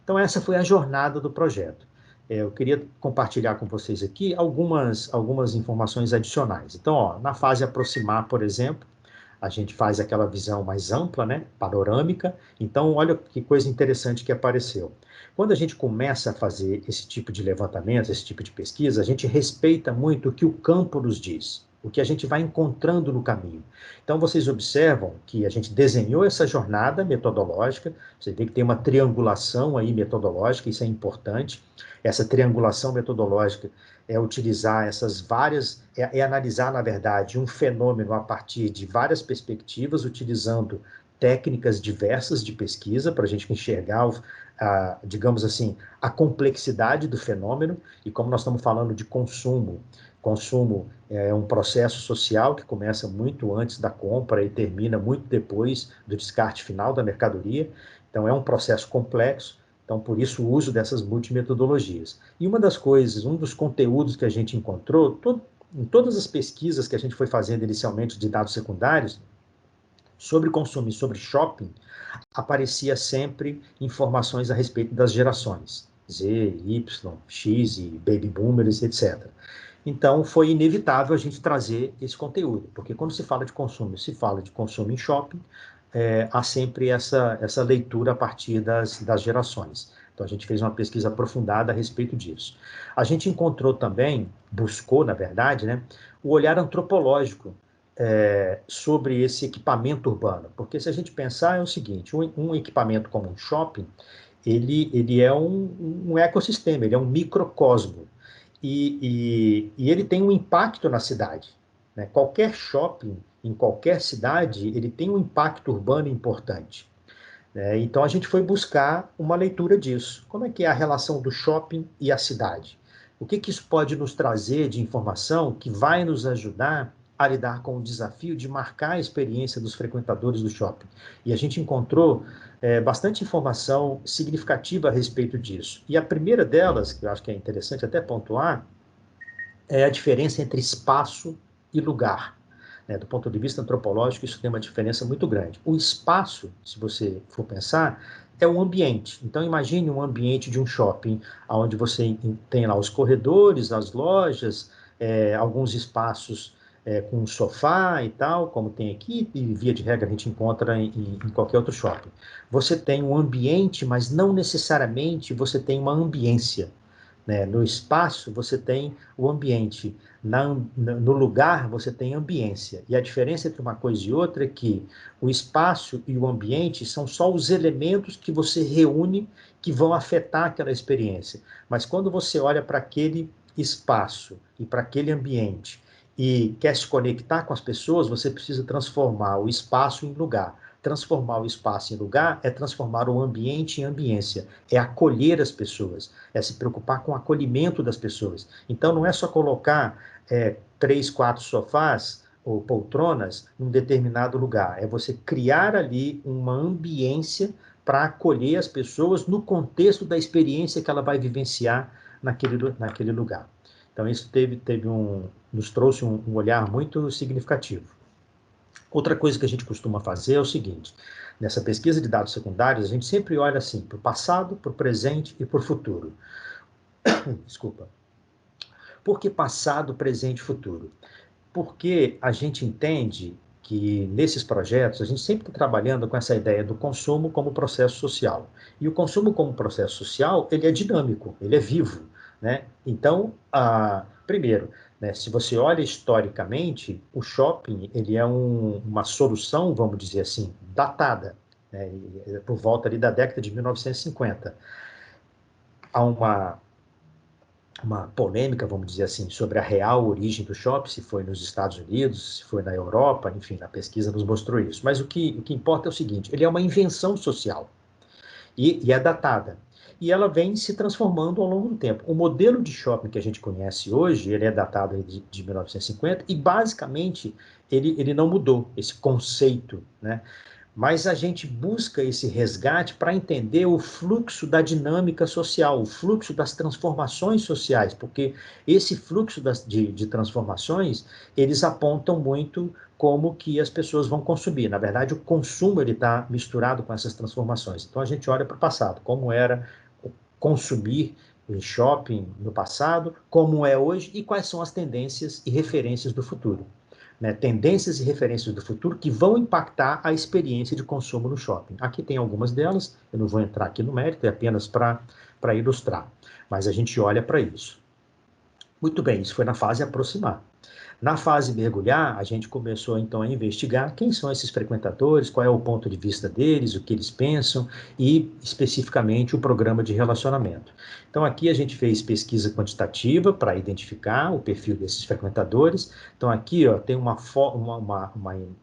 Speaker 2: Então, essa foi a jornada do projeto. Eu queria compartilhar com vocês aqui algumas informações adicionais. Então, ó, na fase aproximar, por exemplo, a gente faz aquela visão mais ampla, né, panorâmica. Então, olha que coisa interessante que apareceu. Quando a gente começa a fazer esse tipo de levantamento, esse tipo de pesquisa, a gente respeita muito o que o campo nos diz, o que a gente vai encontrando no caminho. Então, vocês observam que a gente desenhou essa jornada metodológica, você vê que tem uma triangulação aí metodológica, isso é importante. Essa triangulação metodológica é utilizar essas várias, analisar, na verdade, um fenômeno a partir de várias perspectivas, utilizando técnicas diversas de pesquisa para a gente enxergar, digamos assim, a complexidade do fenômeno. E como nós estamos falando de consumo é um processo social que começa muito antes da compra e termina muito depois do descarte final da mercadoria. Então, é um processo complexo. Então, por isso, o uso dessas multimetodologias. E uma das coisas, um dos conteúdos que a gente encontrou, em todas as pesquisas que a gente foi fazendo inicialmente de dados secundários, sobre consumo e sobre shopping, aparecia sempre informações a respeito das gerações, Z, Y, X e Baby Boomers, etc. Então, foi inevitável a gente trazer esse conteúdo, porque quando se fala de consumo em shopping, há sempre essa leitura a partir das gerações. Então, a gente fez uma pesquisa aprofundada a respeito disso. A gente encontrou também, buscou, na verdade, né, o olhar antropológico sobre esse equipamento urbano. Porque se a gente pensar, é o seguinte, um equipamento como um shopping, ele é um ecossistema, ele é um microcosmo. E ele tem um impacto na cidade, né? Qualquer shopping, em qualquer cidade, ele tem um impacto urbano importante, né? Então, a gente foi buscar uma leitura disso. Como é que é a relação do shopping e a cidade? O que isso pode nos trazer de informação que vai nos ajudar a lidar com o desafio de marcar a experiência dos frequentadores do shopping? E a gente encontrou bastante informação significativa a respeito disso. E a primeira delas, que eu acho que é interessante até pontuar, é a diferença entre espaço e lugar. Do ponto de vista antropológico, isso tem uma diferença muito grande. O espaço, se você for pensar, é o ambiente. Então, imagine um ambiente de um shopping, onde você tem lá os corredores, as lojas, alguns espaços com sofá e tal, como tem aqui, e via de regra a gente encontra em qualquer outro shopping. Você tem um ambiente, mas não necessariamente você tem uma ambiência. No espaço, você tem o ambiente. No lugar, você tem ambiência. E a diferença entre uma coisa e outra é que o espaço e o ambiente são só os elementos que você reúne que vão afetar aquela experiência. Mas quando você olha para aquele espaço e para aquele ambiente e quer se conectar com as pessoas, você precisa transformar o espaço em lugar. transformar o espaço em lugar é transformar o ambiente em ambiência, é acolher as pessoas, é se preocupar com o acolhimento das pessoas. Então, não é só colocar 3, 4 sofás ou poltronas num determinado lugar, é você criar ali uma ambiência para acolher as pessoas no contexto da experiência que ela vai vivenciar naquele lugar. Então, isso nos trouxe um olhar muito significativo. Outra coisa que a gente costuma fazer é o seguinte, nessa pesquisa de dados secundários, a gente sempre olha assim, para o passado, para o presente e para o futuro. Desculpa. Por que passado, presente e futuro? Porque a gente entende que nesses projetos a gente sempre está trabalhando com essa ideia do consumo como processo social. E o consumo como processo social, ele é dinâmico, ele é vivo, né? Então, primeiro, né, se você olha historicamente, o shopping ele é uma solução, vamos dizer assim, datada, né, por volta ali da década de 1950. Há uma polêmica, vamos dizer assim, sobre a real origem do shopping, se foi nos Estados Unidos, se foi na Europa, enfim, a pesquisa nos mostrou isso. Mas o que importa é o seguinte, ele é uma invenção social e é datada. E ela vem se transformando ao longo do tempo. O modelo de shopping que a gente conhece hoje, ele é datado de 1950 e, basicamente, ele não mudou, esse conceito, né? Mas a gente busca esse resgate para entender o fluxo da dinâmica social, o fluxo das transformações sociais, porque esse fluxo de transformações, eles apontam muito como que as pessoas vão consumir. Na verdade, o consumo está misturado com essas transformações. Então, a gente olha para o passado, como era consumir em shopping no passado, como é hoje e quais são as tendências e referências do futuro. Né, tendências e referências do futuro que vão impactar a experiência de consumo no shopping. Aqui tem algumas delas, eu não vou entrar aqui no mérito, é apenas para ilustrar, mas a gente olha para isso. Muito bem, isso foi na fase aproximar. Na fase mergulhar, a gente começou então a investigar quem são esses frequentadores, qual é o ponto de vista deles, o que eles pensam e especificamente o programa de relacionamento. Então aqui a gente fez pesquisa quantitativa para identificar o perfil desses frequentadores. Então aqui ó, tem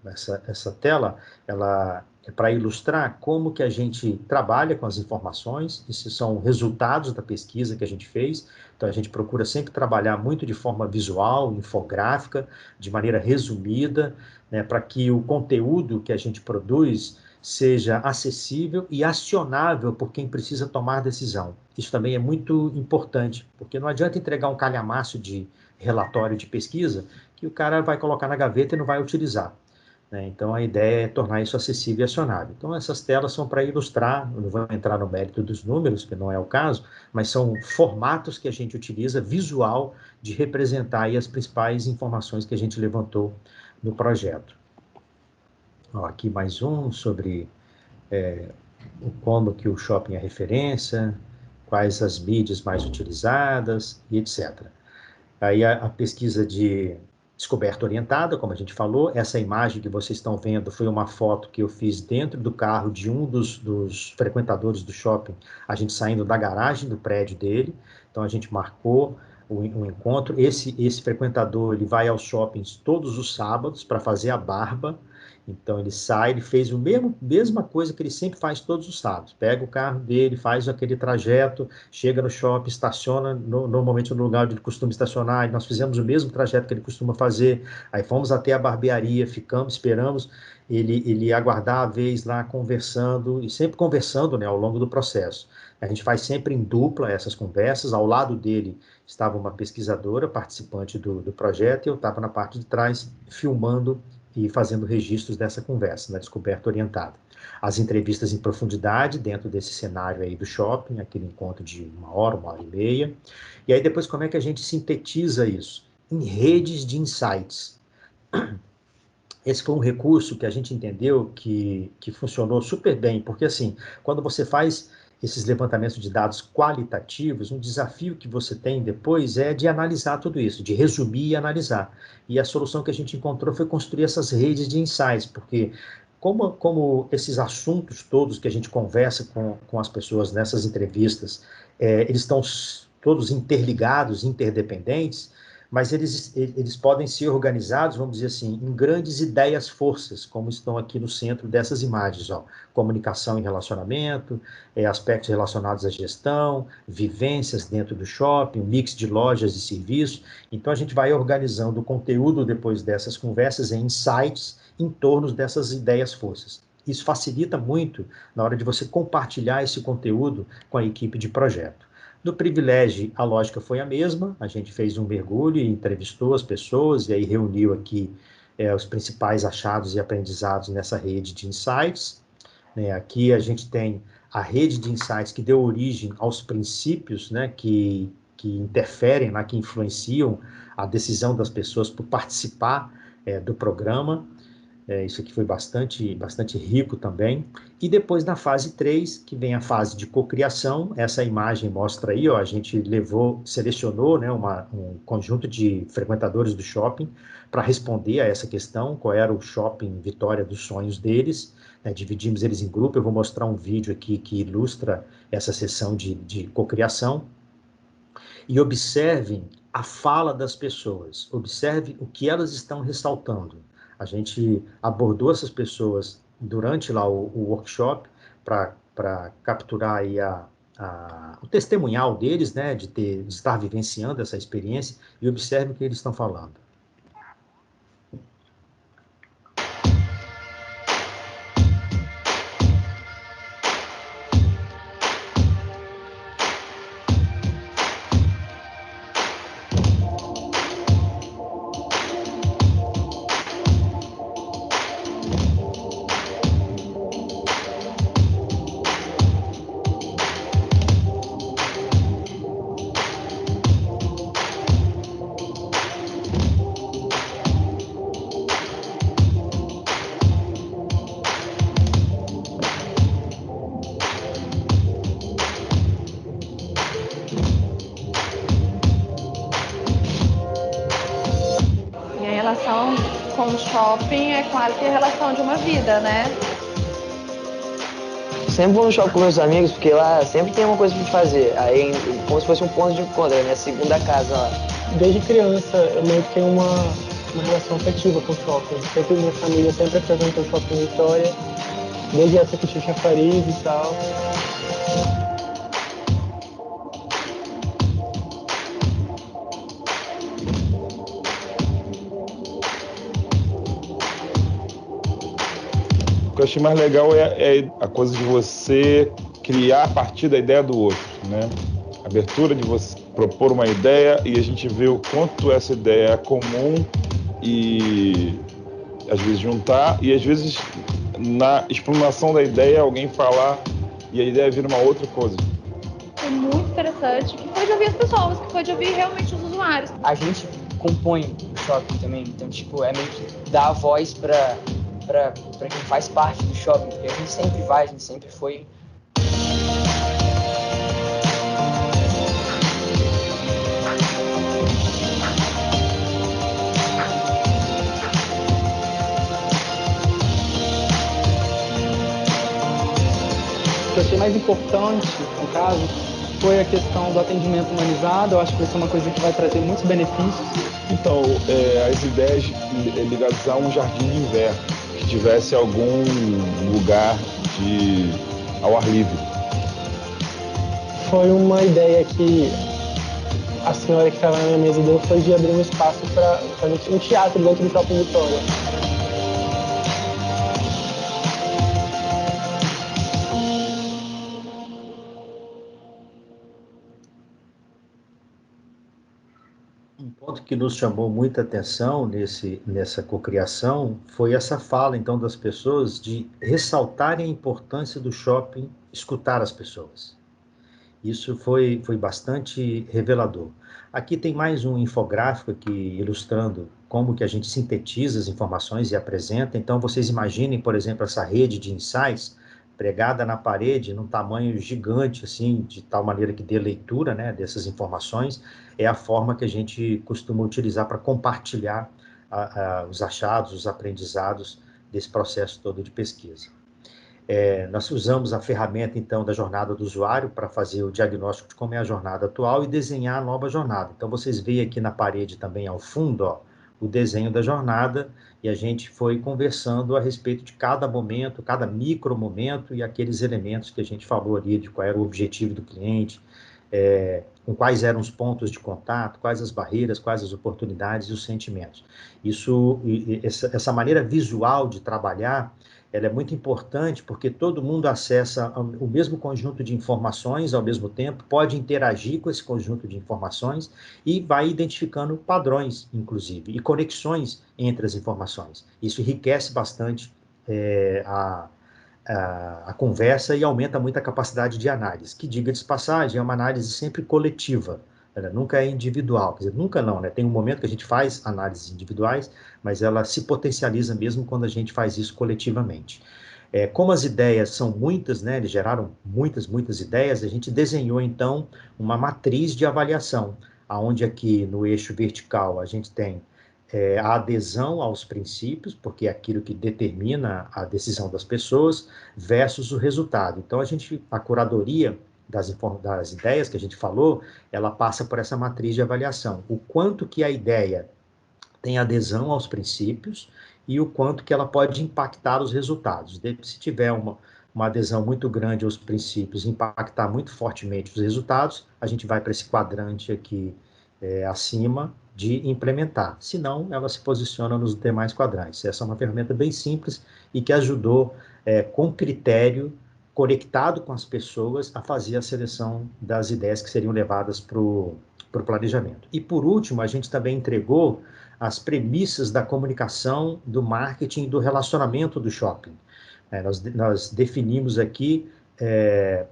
Speaker 2: essa tela, ela é para ilustrar como que a gente trabalha com as informações, esses são resultados da pesquisa que a gente fez. Então, a gente procura sempre trabalhar muito de forma visual, infográfica, de maneira resumida, né, para que o conteúdo que a gente produz seja acessível e acionável por quem precisa tomar decisão. Isso também é muito importante, porque não adianta entregar um calhamaço de relatório de pesquisa que o cara vai colocar na gaveta e não vai utilizar. Né? Então, a ideia é tornar isso acessível e acionável. Então, essas telas são para ilustrar, eu não vou entrar no mérito dos números, que não é o caso, mas são formatos que a gente utiliza, visual, de representar aí as principais informações que a gente levantou no projeto. Ó, aqui mais um sobre como que o shopping é referência, quais as mídias mais utilizadas e etc. Aí a pesquisa de descoberta orientada, como a gente falou, essa imagem que vocês estão vendo foi uma foto que eu fiz dentro do carro de um dos frequentadores do shopping, a gente saindo da garagem do prédio dele, então a gente marcou o encontro. Esse frequentador, ele vai aos shoppings todos os sábados para fazer a barba, então ele sai, ele fez a mesma coisa que ele sempre faz todos os sábados, pega o carro dele, faz aquele trajeto, chega no shopping, estaciona normalmente no lugar onde ele costuma estacionar, e nós fizemos o mesmo trajeto que ele costuma fazer, aí fomos até a barbearia, ficamos, esperamos ele aguardar a vez lá conversando, e sempre conversando, né, ao longo do processo. A gente faz sempre em dupla essas conversas, ao lado dele estava uma pesquisadora, participante do projeto, e eu estava na parte de trás, filmando e fazendo registros dessa conversa, na descoberta orientada. As entrevistas em profundidade dentro desse cenário aí do shopping, aquele encontro de 1 hora e meia. E aí depois como é que a gente sintetiza isso? Em redes de insights. Esse foi um recurso que a gente entendeu que funcionou super bem, porque assim, quando você faz esses levantamentos de dados qualitativos, um desafio que você tem depois é de analisar tudo isso, de resumir e analisar. E a solução que a gente encontrou foi construir essas redes de insights, porque como esses assuntos todos que a gente conversa com as pessoas nessas entrevistas, eles estão todos interligados, interdependentes, mas eles podem ser organizados, vamos dizer assim, em grandes ideias-forças, como estão aqui no centro dessas imagens, ó. Comunicação e relacionamento, aspectos relacionados à gestão, vivências dentro do shopping, mix de lojas e serviços. Então, a gente vai organizando o conteúdo depois dessas conversas em insights em torno dessas ideias-forças. Isso facilita muito na hora de você compartilhar esse conteúdo com a equipe de projeto. No Privilégio, a lógica foi a mesma, a gente fez um mergulho e entrevistou as pessoas, e aí reuniu aqui os principais achados e aprendizados nessa rede de insights. Né? Aqui a gente tem a rede de insights que deu origem aos princípios, né, que interferem, que influenciam a decisão das pessoas por participar do programa. Isso aqui foi bastante rico também. E depois, na fase 3, que vem a fase de cocriação, essa imagem mostra aí, ó, a gente selecionou, né, um conjunto de frequentadores do shopping para responder a essa questão, qual era o shopping Vitória dos sonhos deles. Dividimos eles em grupo, eu vou mostrar um vídeo aqui que ilustra essa sessão de cocriação. E observem a fala das pessoas, observe o que elas estão ressaltando. A gente abordou essas pessoas durante lá o workshop para capturar aí o testemunhal deles, né, de estar vivenciando essa experiência, e observe o que eles estão falando.
Speaker 4: Com o shopping é quase que a relação de uma vida, né?
Speaker 5: Sempre vou no shopping com meus amigos, porque lá sempre tem uma coisa pra fazer. Aí, como se fosse um ponto de encontro, é minha segunda casa lá.
Speaker 6: Desde criança, eu meio que tenho uma relação afetiva com o shopping. Sempre minha família sempre apresentou o shopping Vitória, desde a época que tinha Fariz e tal.
Speaker 7: O que eu achei mais legal é a coisa de você criar a partir da ideia do outro, né? A abertura de você propor uma ideia e a gente vê o quanto essa ideia é comum e às vezes juntar, e às vezes na explanação da ideia alguém falar e a ideia vira uma outra coisa.
Speaker 4: Foi muito interessante, que foi de ouvir as pessoas, que foi de ouvir realmente os usuários.
Speaker 5: A gente compõe o shopping também, então tipo, é meio que dar a voz para quem faz parte do shopping, porque a gente sempre vai, a gente sempre foi.
Speaker 6: O que eu achei mais importante, no caso, foi a questão do atendimento humanizado. Eu acho que vai ser uma coisa que vai trazer muitos benefícios.
Speaker 7: Então, as ideias ligadas a um jardim de inverno, que tivesse algum lugar ao ar livre.
Speaker 6: Foi uma ideia que a senhora que estava na minha mesa deu, foi de abrir um espaço para fazer um teatro dentro do Shopping Vitória.
Speaker 2: Um ponto que nos chamou muita atenção nessa cocriação foi essa fala, então, das pessoas de ressaltarem a importância do shopping, escutar as pessoas. Isso foi bastante revelador. Aqui tem mais um infográfico aqui ilustrando como que a gente sintetiza as informações e apresenta. Então, vocês imaginem, por exemplo, essa rede de insights pregada na parede, num tamanho gigante, assim, de tal maneira que dê leitura, né, dessas informações. É a forma que a gente costuma utilizar para compartilhar os achados, os aprendizados desse processo todo de pesquisa. Nós usamos a ferramenta, então, da jornada do usuário para fazer o diagnóstico de como é a jornada atual e desenhar a nova jornada. Então, vocês veem aqui na parede também, ao fundo, ó, o desenho da jornada, e a gente foi conversando a respeito de cada momento, cada micro momento e aqueles elementos que a gente falou ali, de qual era o objetivo do cliente, com quais eram os pontos de contato, quais as barreiras, quais as oportunidades e os sentimentos. Essa maneira visual de trabalhar, ela é muito importante porque todo mundo acessa o mesmo conjunto de informações ao mesmo tempo, pode interagir com esse conjunto de informações e vai identificando padrões, inclusive, e conexões entre as informações. Isso enriquece bastante a conversa e aumenta muito a capacidade de análise, que, diga de passagem, é uma análise sempre coletiva, ela nunca é individual, quer dizer, nunca não, né? Tem um momento que a gente faz análises individuais, mas ela se potencializa mesmo quando a gente faz isso coletivamente. Como as ideias são muitas, né, eles geraram muitas ideias, a gente desenhou, então, uma matriz de avaliação, onde aqui no eixo vertical a gente tem a adesão aos princípios, porque é aquilo que determina a decisão das pessoas, versus o resultado. Então, a curadoria das ideias que a gente falou, ela passa por essa matriz de avaliação. O quanto que a ideia tem adesão aos princípios e o quanto que ela pode impactar os resultados. Se tiver uma adesão muito grande aos princípios, impactar muito fortemente os resultados, a gente vai para esse quadrante aqui acima de implementar. Se não, ela se posiciona nos demais quadrantes. Essa é uma ferramenta bem simples e que ajudou, com critério, conectado com as pessoas, a fazer a seleção das ideias que seriam levadas para o planejamento. E, por último, a gente também entregou as premissas da comunicação, do marketing e do relacionamento do shopping. Nós definimos aqui,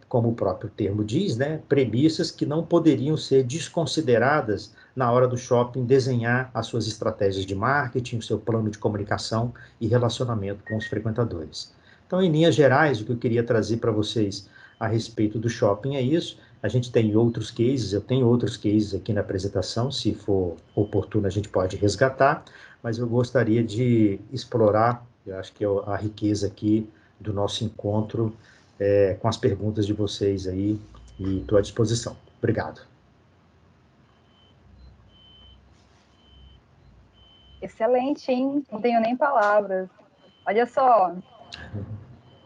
Speaker 2: como o próprio termo diz, né, premissas que não poderiam ser desconsideradas na hora do shopping desenhar as suas estratégias de marketing, o seu plano de comunicação e relacionamento com os frequentadores. Então, em linhas gerais, o que eu queria trazer para vocês a respeito do shopping é isso. A gente tem outros cases, eu tenho outros cases aqui na apresentação, se for oportuno a gente pode resgatar, mas eu gostaria de explorar, eu acho que a riqueza aqui do nosso encontro com as perguntas de vocês aí, e estou à disposição. Obrigado.
Speaker 1: Excelente, hein? Não tenho nem palavras. Olha só,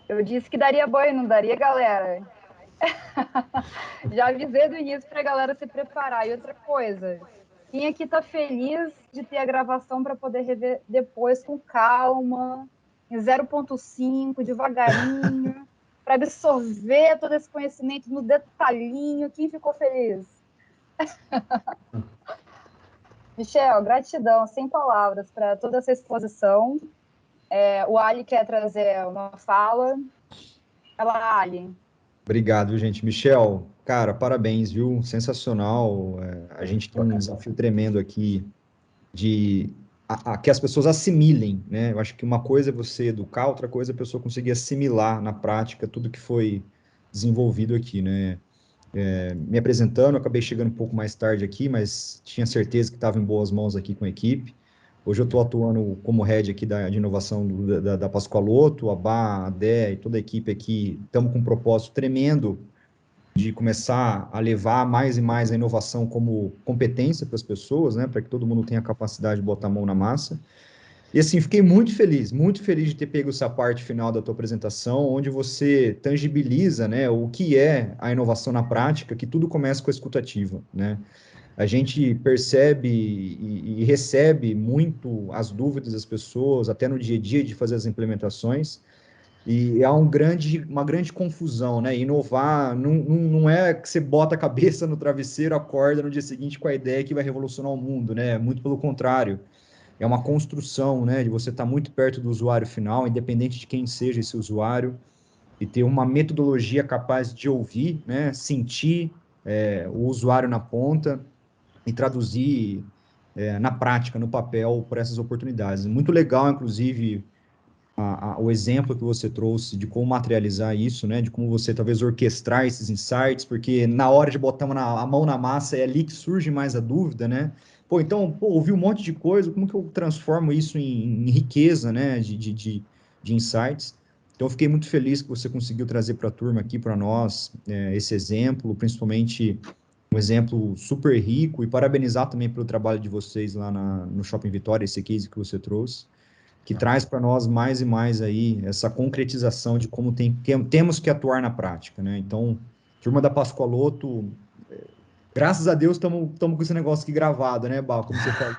Speaker 1: eu disse que daria banho, não daria, galera? Já avisei do início para a galera se preparar. E outra coisa, quem aqui está feliz de ter a gravação para poder rever depois com calma, em 0.5, devagarinho, para absorver todo esse conhecimento no detalhinho? Quem ficou feliz? Michel, gratidão, sem palavras, para toda essa exposição. O Ali quer trazer uma fala. Ela, Ali.
Speaker 8: Obrigado, gente. Michel, cara, parabéns, viu? Sensacional. A gente tem um desafio tremendo aqui de que as pessoas assimilem, né? Eu acho que uma coisa é você educar, outra coisa é a pessoa conseguir assimilar na prática tudo que foi desenvolvido aqui, né? Me apresentando, eu acabei chegando um pouco mais tarde aqui, mas tinha certeza que estava em boas mãos aqui com a equipe. Hoje eu estou atuando como head aqui de inovação da Pascoaloto, a Bá, a Dé e toda a equipe aqui. Estamos com um propósito tremendo de começar a levar mais e mais a inovação como competência para as pessoas, né, para que todo mundo tenha a capacidade de botar a mão na massa. E assim, fiquei muito feliz de ter pego essa parte final da tua apresentação, onde você tangibiliza, né, o que é a inovação na prática, que tudo começa com a escutativa, né? A gente percebe e recebe muito as dúvidas das pessoas, até no dia a dia de fazer as implementações, e há uma grande confusão, né? Inovar não é que você bota a cabeça no travesseiro, acorda no dia seguinte com a ideia que vai revolucionar o mundo, né? Muito pelo contrário. É uma construção, né? De você estar muito perto do usuário final, independente de quem seja esse usuário, e ter uma metodologia capaz de ouvir, né? Sentir o usuário na ponta, e traduzir na prática, no papel, por essas oportunidades. Muito legal, inclusive, o exemplo que você trouxe de como materializar isso, né? De como você talvez orquestrar esses insights, porque na hora de botar a mão na massa é ali que surge mais a dúvida, né? Então, ouvi um monte de coisa, como que eu transformo isso em riqueza, né? De insights? Então, eu fiquei muito feliz que você conseguiu trazer para a turma aqui, para nós, esse exemplo, principalmente um exemplo super rico, e parabenizar também pelo trabalho de vocês lá no Shopping Vitória, esse case que você trouxe, que traz para nós mais e mais aí essa concretização de como temos que atuar na prática, né? Então, turma da Pascoaloto, graças a Deus estamos com esse negócio aqui gravado, né, Bal? Como você falou.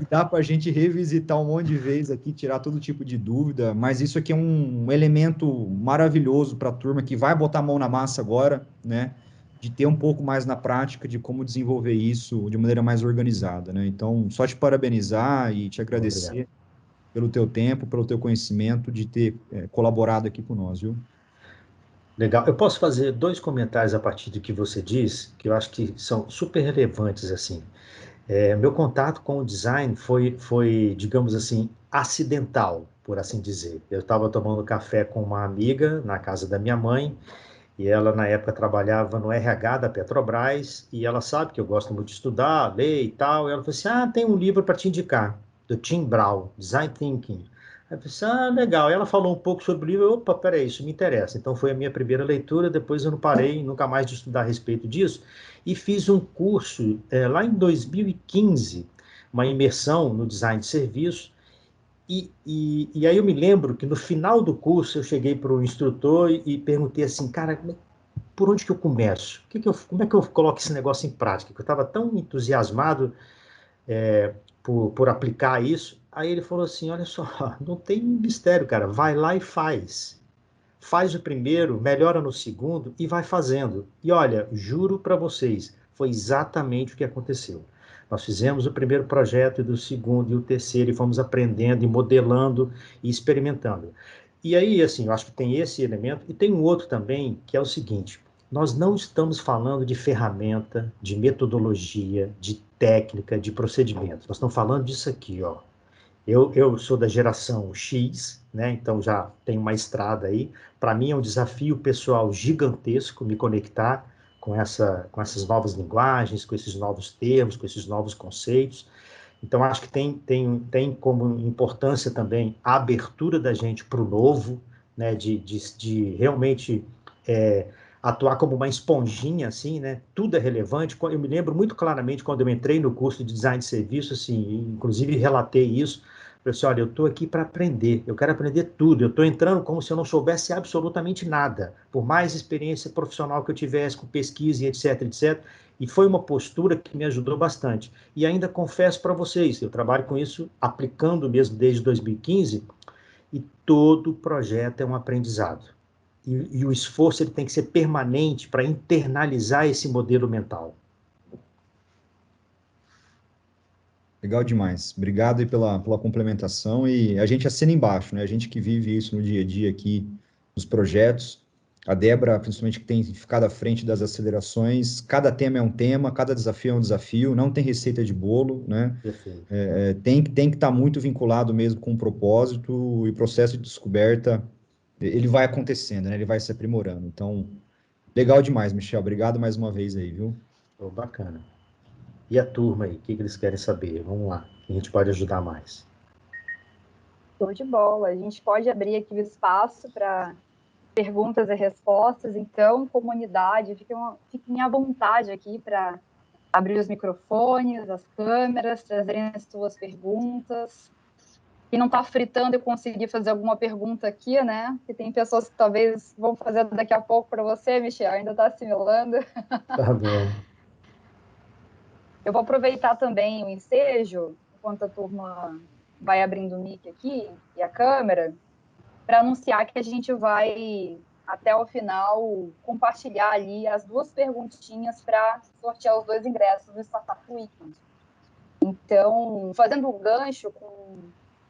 Speaker 8: E dá para a gente revisitar um monte de vezes aqui, tirar todo tipo de dúvida, mas isso aqui é um elemento maravilhoso para a turma que vai botar a mão na massa agora, né? De ter um pouco mais na prática de como desenvolver isso de maneira mais organizada, né? Então, só te parabenizar e te agradecer.
Speaker 2: Obrigado.
Speaker 8: Pelo teu tempo, pelo teu conhecimento, de ter colaborado aqui com nós, viu?
Speaker 2: Legal. Eu posso fazer 2 comentários a partir do que você diz, que eu acho que são super relevantes, assim. Meu contato com o design foi, digamos assim, acidental, por assim dizer. Eu estava tomando café com uma amiga na casa da minha mãe, e ela, na época, trabalhava no RH da Petrobras, e ela sabe que eu gosto muito de estudar, ler e tal, e ela falou assim, tem um livro para te indicar, do Tim Brown, Design Thinking. Aí eu falei assim, legal. E ela falou um pouco sobre o livro, opa, peraí, isso me interessa. Então foi a minha primeira leitura, depois eu não parei nunca mais de estudar a respeito disso, e fiz um curso lá em 2015, uma imersão no design de serviço, e aí eu me lembro que no final do curso eu cheguei para o instrutor e perguntei assim, cara, por onde que eu começo? Como é que eu coloco esse negócio em prática? Que eu estava tão entusiasmado por aplicar isso. Aí ele falou assim, olha só, não tem mistério, cara, vai lá e faz. Faz o primeiro, melhora no segundo e vai fazendo. E olha, juro para vocês, foi exatamente o que aconteceu. Nós fizemos o primeiro projeto, e do segundo e o terceiro, e fomos aprendendo, e modelando e experimentando. E aí, assim, eu acho que tem esse elemento, e tem um outro também, que é o seguinte: nós não estamos falando de ferramenta, de metodologia, de técnica, de procedimentos. Nós estamos falando disso aqui, ó. Eu sou da geração X, né? Então já tenho uma estrada aí. Para mim é um desafio pessoal gigantesco me conectar com essas novas linguagens, com esses novos termos, com esses novos conceitos. Então acho que tem como importância também a abertura da gente para o novo, né? De realmente atuar como uma esponjinha, assim, né? Tudo é relevante. Eu me lembro muito claramente quando eu entrei no curso de design de serviço, assim, inclusive relatei isso. Falei assim, olha, eu estou aqui para aprender, eu quero aprender tudo, eu estou entrando como se eu não soubesse absolutamente nada, por mais experiência profissional que eu tivesse com pesquisa e etc, etc. E foi uma postura que me ajudou bastante. E ainda confesso para vocês, eu trabalho com isso, aplicando mesmo desde 2015, e todo projeto é um aprendizado. E o esforço ele tem que ser permanente para internalizar esse modelo mental.
Speaker 8: Legal demais. Obrigado aí pela complementação, e a gente assina embaixo, né? A gente que vive isso no dia a dia aqui, nos projetos. A Débora, principalmente, que tem ficado à frente das acelerações, cada tema é um tema, cada desafio é um desafio, não tem receita de bolo, né?
Speaker 2: Perfeito.
Speaker 8: Tem que estar muito vinculado mesmo com o propósito, e o processo de descoberta, ele vai acontecendo, né? Ele vai se aprimorando. Então, legal demais, Michel. Obrigado mais uma vez aí, viu?
Speaker 2: Oh, bacana. E a turma aí, o que eles querem saber? Vamos lá, a gente pode ajudar mais.
Speaker 1: Show de bola. A gente pode abrir aqui o espaço para perguntas e respostas. Então, comunidade, fiquem à vontade aqui para abrir os microfones, as câmeras, trazerem as suas perguntas. Quem não está fritando e conseguir fazer alguma pergunta aqui, né? Porque tem pessoas que talvez vão fazer daqui a pouco para você, Michel, ainda está assimilando.
Speaker 2: Tá bom.
Speaker 1: Eu vou aproveitar também o ensejo, enquanto a turma vai abrindo o mic aqui e a câmera, para anunciar que a gente vai, até o final, compartilhar ali as 2 perguntinhas para sortear os 2 ingressos do Startup Weekend. Então, fazendo o gancho com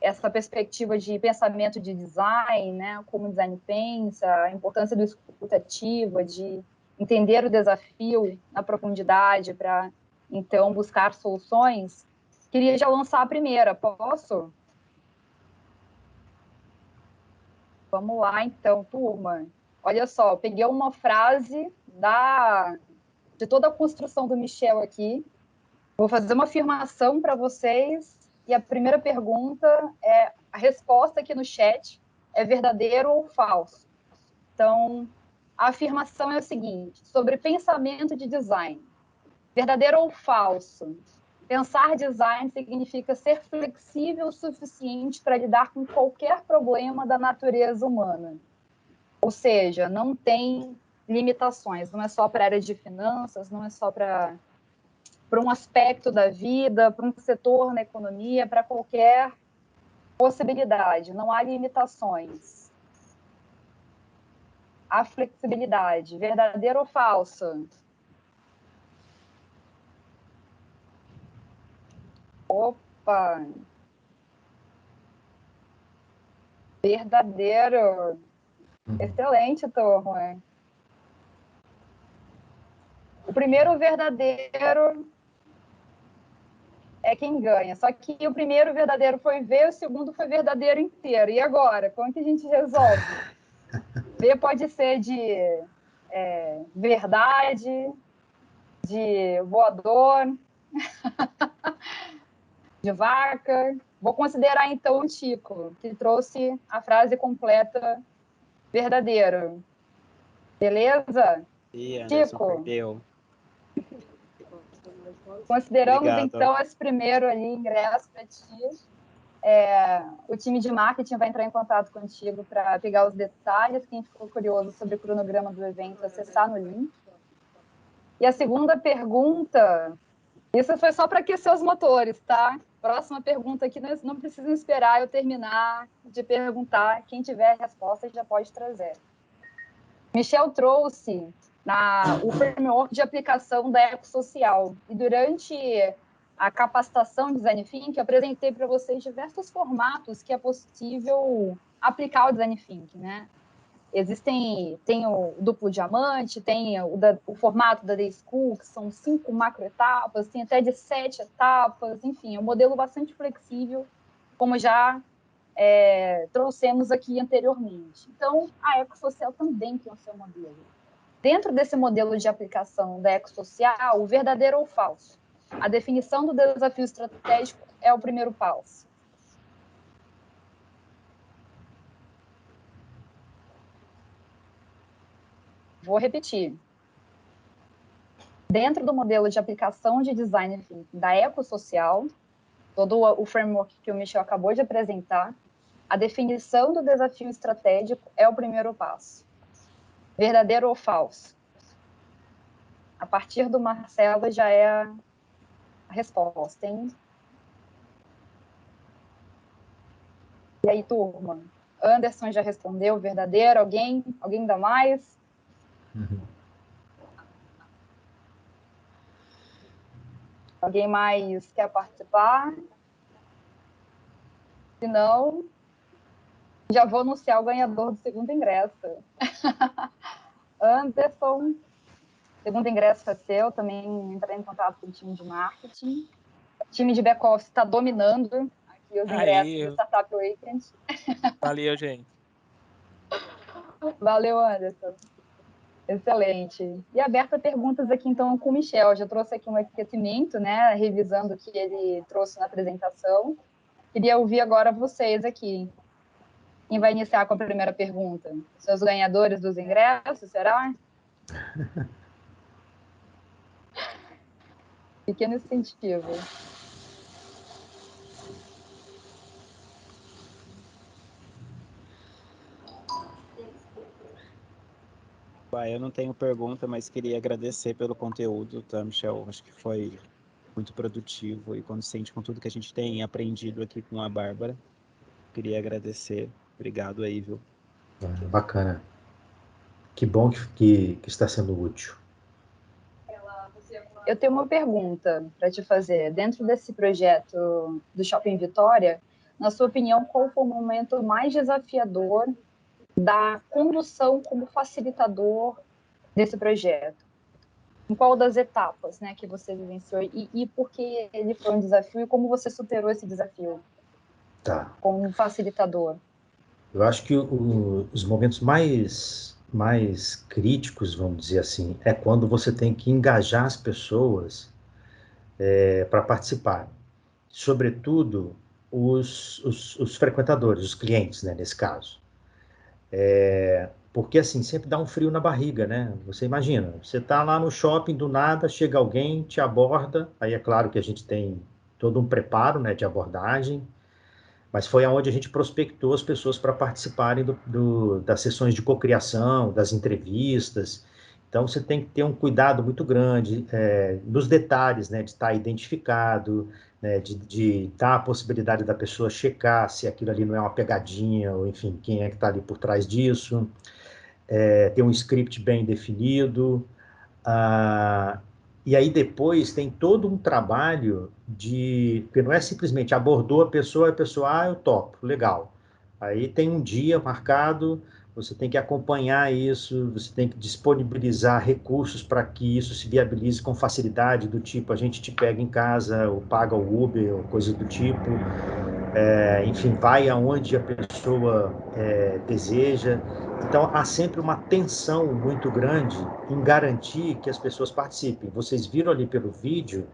Speaker 1: essa perspectiva de pensamento de design, né, como o design pensa, a importância do escuta ativa, de entender o desafio na profundidade para, então, buscar soluções, queria já lançar a primeira. Posso? Vamos lá, então, turma. Olha só, peguei uma frase de toda a construção do Michel aqui. Vou fazer uma afirmação para vocês, e a primeira pergunta é a resposta aqui no chat é verdadeiro ou falso. Então, a afirmação é o seguinte, sobre pensamento de design. Verdadeiro ou falso? Pensar design significa ser flexível o suficiente para lidar com qualquer problema da natureza humana. Ou seja, não tem limitações, não é só para a área de finanças, não é só para um aspecto da vida, para um setor na economia, para qualquer possibilidade, não há limitações. A flexibilidade, verdadeiro ou falso? Opa! Verdadeiro. Excelente, turma. O primeiro verdadeiro é quem ganha. Só que o primeiro verdadeiro foi V, o segundo foi verdadeiro inteiro. E agora? Como que a gente resolve? V pode ser de verdade, de voador, de vaca. Vou considerar, então, o Tico, que trouxe a frase completa verdadeiro. Beleza?
Speaker 9: Ih, Anderson,
Speaker 1: Tico,
Speaker 9: perdeu.
Speaker 1: consideramos,
Speaker 9: Obrigado.
Speaker 1: então, esse primeiro ali, ingresso para ti. O time de marketing vai entrar em contato contigo para pegar os detalhes. Quem ficou curioso sobre o cronograma do evento, acessar no link. E a segunda pergunta, isso foi só para aquecer os motores, tá? Próxima pergunta aqui, não precisam esperar eu terminar de perguntar. Quem tiver a resposta já pode trazer. Michel trouxe o framework de aplicação da Ecosocial. E durante a capacitação de Design Thinking, eu apresentei para vocês diversos formatos que é possível aplicar o Design Thinking, né? Tem o duplo diamante, tem o formato da Day School, que são 5 macroetapas, tem até de 7 etapas, enfim, é um modelo bastante flexível, como já trouxemos aqui anteriormente. Então, a Ecosocial também tem o seu modelo. Dentro desse modelo de aplicação da Ecosocial, o verdadeiro ou falso? A definição do desafio estratégico é o primeiro passo. Vou repetir. Dentro do modelo de aplicação de design thinking da Ecosocial, todo o framework que o Michel acabou de apresentar, a definição do desafio estratégico é o primeiro passo. Verdadeiro ou falso? A partir do Marcelo já é a resposta, hein? E aí, turma? Anderson já respondeu, verdadeiro? Alguém dá mais? Alguém mais quer participar? Se não, já vou anunciar o ganhador do segundo ingresso. Anderson, segundo ingresso é seu, também entrei em contato com o time de marketing. O time de back-office está dominando aqui os ingressos do Startup Weekend.
Speaker 10: Valeu, gente.
Speaker 1: Valeu, Anderson. Excelente. E aberta perguntas aqui, então, com o Michel. Já trouxe aqui um aquecimento, né, revisando o que ele trouxe na apresentação. Queria ouvir agora vocês aqui. Quem vai iniciar com a primeira pergunta? São os ganhadores dos ingressos, será? Pequeno incentivo.
Speaker 9: Eu não tenho pergunta, mas queria agradecer pelo conteúdo, tá, Michel? Acho que foi muito produtivo e consciente com tudo que a gente tem aprendido aqui com a Bárbara. Queria agradecer. Obrigado aí, viu?
Speaker 2: Bacana. Que bom que está sendo útil.
Speaker 1: Eu tenho uma pergunta para te fazer. Dentro desse projeto do Shopping Vitória, na sua opinião, qual foi o momento mais desafiador da condução como facilitador desse projeto? Em qual das etapas, né, que você vivenciou e por que ele foi um desafio e como você superou esse desafio como facilitador?
Speaker 2: Eu acho que os momentos mais críticos, vamos dizer assim, é quando você tem que engajar as pessoas para participar. Sobretudo os frequentadores, os clientes, né, nesse caso. Porque, assim, sempre dá um frio na barriga, né? Você imagina, você está lá no shopping, do nada, chega alguém, te aborda, aí é claro que a gente tem todo um preparo, né, de abordagem, mas foi aonde a gente prospectou as pessoas para participarem das sessões de cocriação, das entrevistas. Então, você tem que ter um cuidado muito grande nos detalhes, né, de estar identificado, né, de dar a possibilidade da pessoa checar se aquilo ali não é uma pegadinha, ou enfim, quem é que está ali por trás disso. Ter um script bem definido. Ah, e aí depois tem todo um trabalho porque não é simplesmente abordou a pessoa, eu topo, legal. Aí tem um dia marcado, você tem que acompanhar isso, você tem que disponibilizar recursos para que isso se viabilize com facilidade, do tipo, a gente te pega em casa, ou paga o Uber, ou coisa do tipo. Enfim, vai aonde a pessoa deseja. Então, há sempre uma tensão muito grande em garantir que as pessoas participem. Vocês viram ali pelo vídeo,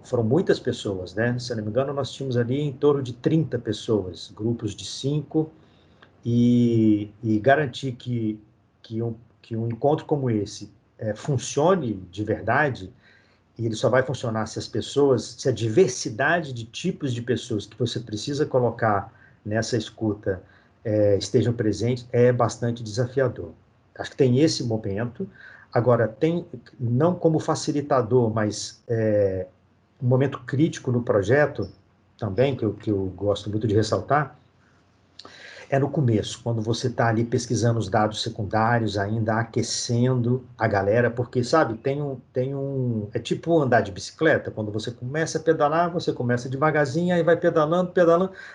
Speaker 2: foram muitas pessoas, né? Se eu não me engano, nós tínhamos ali em torno de 30 pessoas, grupos de 5, e garantir que um encontro como esse funcione de verdade, e ele só vai funcionar se a diversidade de tipos de pessoas que você precisa colocar nessa escuta estejam presentes, é bastante desafiador. Acho que tem esse momento. Agora, tem, não como facilitador, mas um momento crítico no projeto, também, que eu gosto muito de ressaltar, é no começo, quando você está ali pesquisando os dados secundários, ainda aquecendo a galera, porque, sabe, é tipo andar de bicicleta, quando você começa a pedalar, você começa devagarzinho, aí vai pedalando,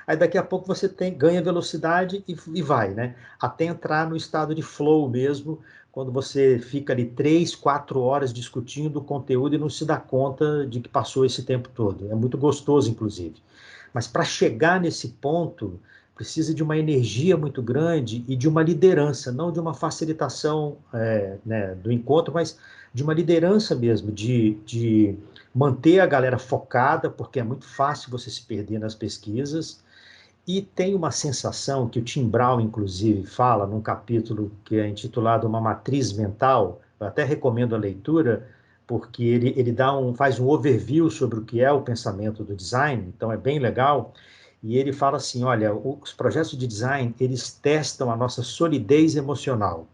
Speaker 2: aí daqui a pouco você ganha velocidade e vai, né? Até entrar no estado de flow mesmo, quando você fica ali 3, 4 horas discutindo o conteúdo e não se dá conta de que passou esse tempo todo. É muito gostoso, inclusive. Mas para chegar nesse ponto, precisa de uma energia muito grande e de uma liderança, não de uma facilitação né, do encontro, mas de uma liderança mesmo, de manter a galera focada, porque é muito fácil você se perder nas pesquisas. E tem uma sensação que o Tim Brown, inclusive, fala num capítulo que é intitulado Uma Matriz Mental. Eu até recomendo a leitura, porque ele faz um overview sobre o que é o pensamento do design, então é bem legal. E ele fala assim, olha, os projetos de design, eles testam a nossa solidez emocional.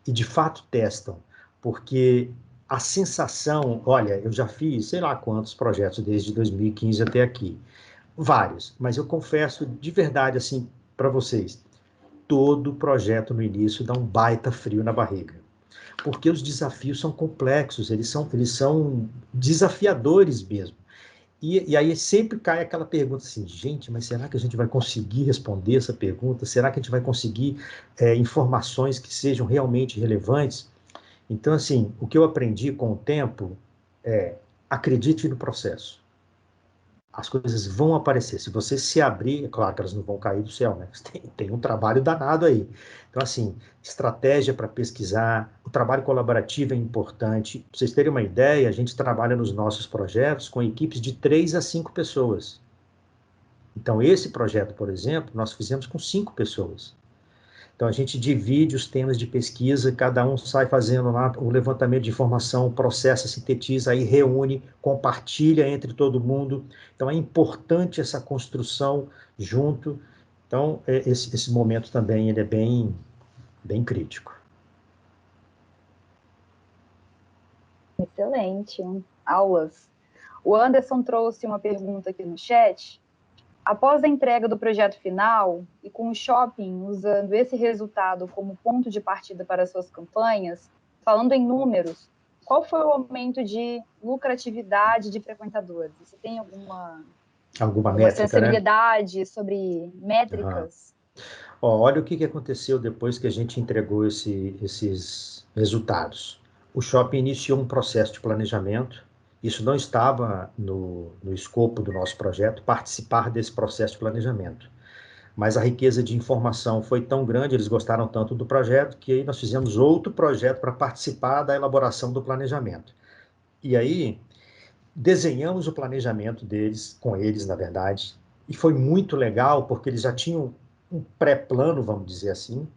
Speaker 2: E, de fato, testam, porque a sensação, olha, eu já fiz sei lá quantos projetos desde 2015 até aqui, vários, mas eu confesso de verdade, assim, para vocês, todo projeto no início dá um baita frio na barriga, porque os desafios são complexos, eles são desafiadores mesmo. E aí sempre cai aquela pergunta assim, gente, mas será que a gente vai conseguir responder essa pergunta? Será que a gente vai conseguir informações que sejam realmente relevantes? Então, assim, o que eu aprendi com o tempo é acredite no processo. As coisas vão aparecer. Se você se abrir, é claro que elas não vão cair do céu, né? Tem um trabalho danado aí. Então, assim, estratégia para pesquisar, o trabalho colaborativo é importante. Para vocês terem uma ideia, a gente trabalha nos nossos projetos com equipes de 3 a 5 pessoas. Então, esse projeto, por exemplo, nós fizemos com 5 pessoas. Então, a gente divide os temas de pesquisa, cada um sai fazendo lá o levantamento de informação, processa, sintetiza, aí reúne, compartilha entre todo mundo. Então, é importante essa construção junto. Então, esse momento também ele é bem, bem crítico.
Speaker 4: Excelente. Aulas. O Anderson trouxe uma pergunta aqui no chat. Após a entrega do projeto final e com o shopping usando esse resultado como ponto de partida para suas campanhas, falando em números, qual foi o aumento de lucratividade de frequentadores? Você tem alguma
Speaker 2: métrica,
Speaker 4: sensibilidade, né, sobre métricas?
Speaker 2: Olha o que aconteceu depois que a gente entregou esses resultados. O shopping iniciou um processo de planejamento. Isso não estava no escopo do nosso projeto, participar desse processo de planejamento. Mas a riqueza de informação foi tão grande, eles gostaram tanto do projeto, que aí nós fizemos outro projeto para participar da elaboração do planejamento. E aí, desenhamos o planejamento deles, com eles, na verdade, e foi muito legal, porque eles já tinham um pré-plano, vamos dizer assim,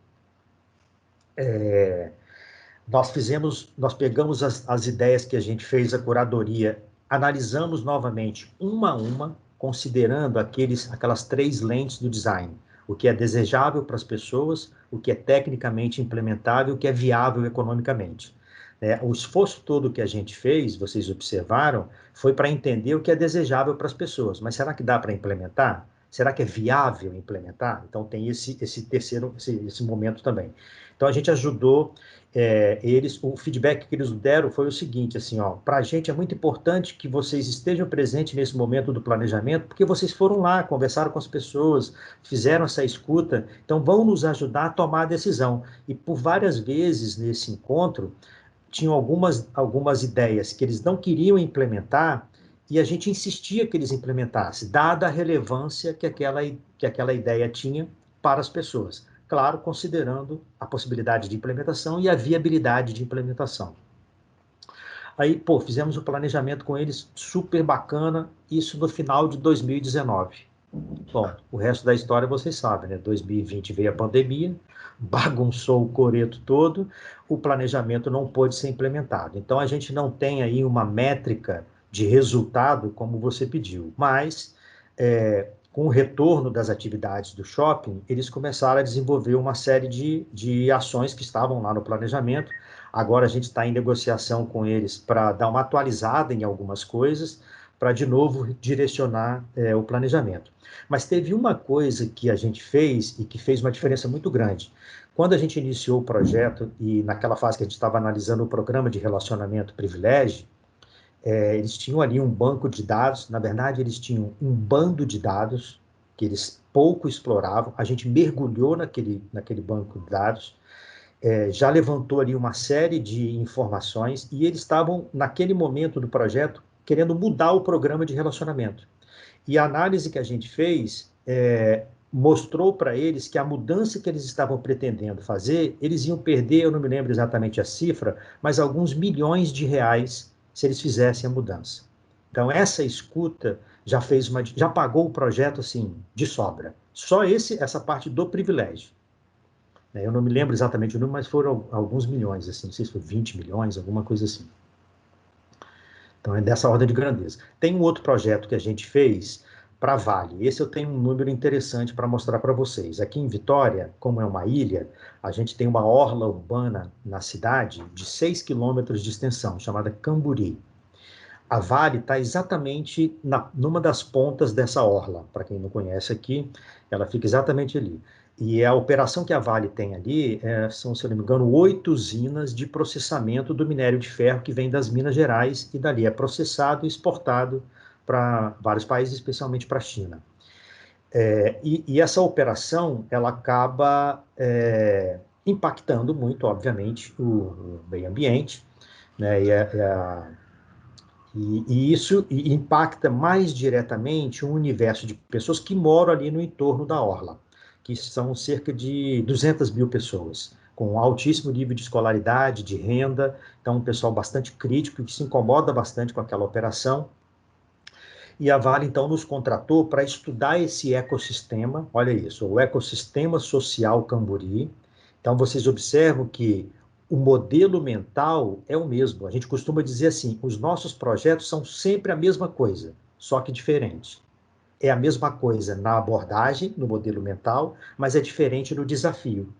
Speaker 2: Nós pegamos as ideias que a gente fez, a curadoria, analisamos novamente uma a uma, considerando aquelas 3 lentes do design. O que é desejável para as pessoas, o que é tecnicamente implementável, o que é viável economicamente. O esforço todo que a gente fez, vocês observaram, foi para entender o que é desejável para as pessoas. Mas será que dá para implementar? Será que é viável implementar? Então tem esse momento também. Então a gente ajudou o feedback que eles deram foi o seguinte, assim, para a gente é muito importante que vocês estejam presentes nesse momento do planejamento, porque vocês foram lá, conversaram com as pessoas, fizeram essa escuta, então vão nos ajudar a tomar a decisão. E por várias vezes nesse encontro, tinham algumas ideias que eles não queriam implementar, e a gente insistia que eles implementassem, dada a relevância que aquela ideia tinha para as pessoas. Claro, considerando a possibilidade de implementação e a viabilidade de implementação. Aí, fizemos o planejamento com eles, super bacana, isso no final de 2019. Bom, o resto da história vocês sabem, né? 2020 veio a pandemia, bagunçou o coreto todo, o planejamento não pôde ser implementado. Então, a gente não tem aí uma métrica de resultado como você pediu, mas com o retorno das atividades do shopping, eles começaram a desenvolver uma série de ações que estavam lá no planejamento. Agora a gente está em negociação com eles para dar uma atualizada em algumas coisas, para de novo direcionar o planejamento. Mas teve uma coisa que a gente fez e que fez uma diferença muito grande. Quando a gente iniciou o projeto, e naquela fase que a gente estava analisando o programa de relacionamento privilégio, eles tinham ali um banco de dados, na verdade eles tinham um bando de dados que eles pouco exploravam, a gente mergulhou naquele banco de dados, já levantou ali uma série de informações e eles estavam, naquele momento do projeto, querendo mudar o programa de relacionamento. E a análise que a gente fez mostrou para eles que a mudança que eles estavam pretendendo fazer, eles iam perder, eu não me lembro exatamente a cifra, mas alguns milhões de reais se eles fizessem a mudança. Então, essa escuta já pagou o projeto, assim, de sobra. Só essa parte do privilégio. Eu não me lembro exatamente o número, mas foram alguns milhões, assim, não sei se foi 20 milhões, alguma coisa assim. Então, é dessa ordem de grandeza. Tem um outro projeto que a gente fez para Vale. Esse eu tenho um número interessante para mostrar para vocês. Aqui em Vitória, como é uma ilha, a gente tem uma orla urbana na cidade de 6 quilômetros de extensão, chamada Camburi. A Vale está exatamente numa das pontas dessa orla. Para quem não conhece aqui, ela fica exatamente ali. E a operação que a Vale tem ali são, se eu não me engano, 8 usinas de processamento do minério de ferro que vem das Minas Gerais e dali é processado e exportado para vários países, especialmente para a China. E essa operação, ela acaba impactando muito, obviamente, o meio ambiente, né? E isso impacta mais diretamente o universo de pessoas que moram ali no entorno da orla, que são cerca de 200 mil pessoas, com altíssimo nível de escolaridade, de renda, então um pessoal bastante crítico, que se incomoda bastante com aquela operação. E a Vale, então, nos contratou para estudar esse ecossistema, olha isso, o ecossistema social Camburi. Então, vocês observam que o modelo mental é o mesmo. A gente costuma dizer assim, os nossos projetos são sempre a mesma coisa, só que diferente. É a mesma coisa na abordagem, no modelo mental, mas é diferente no desafio.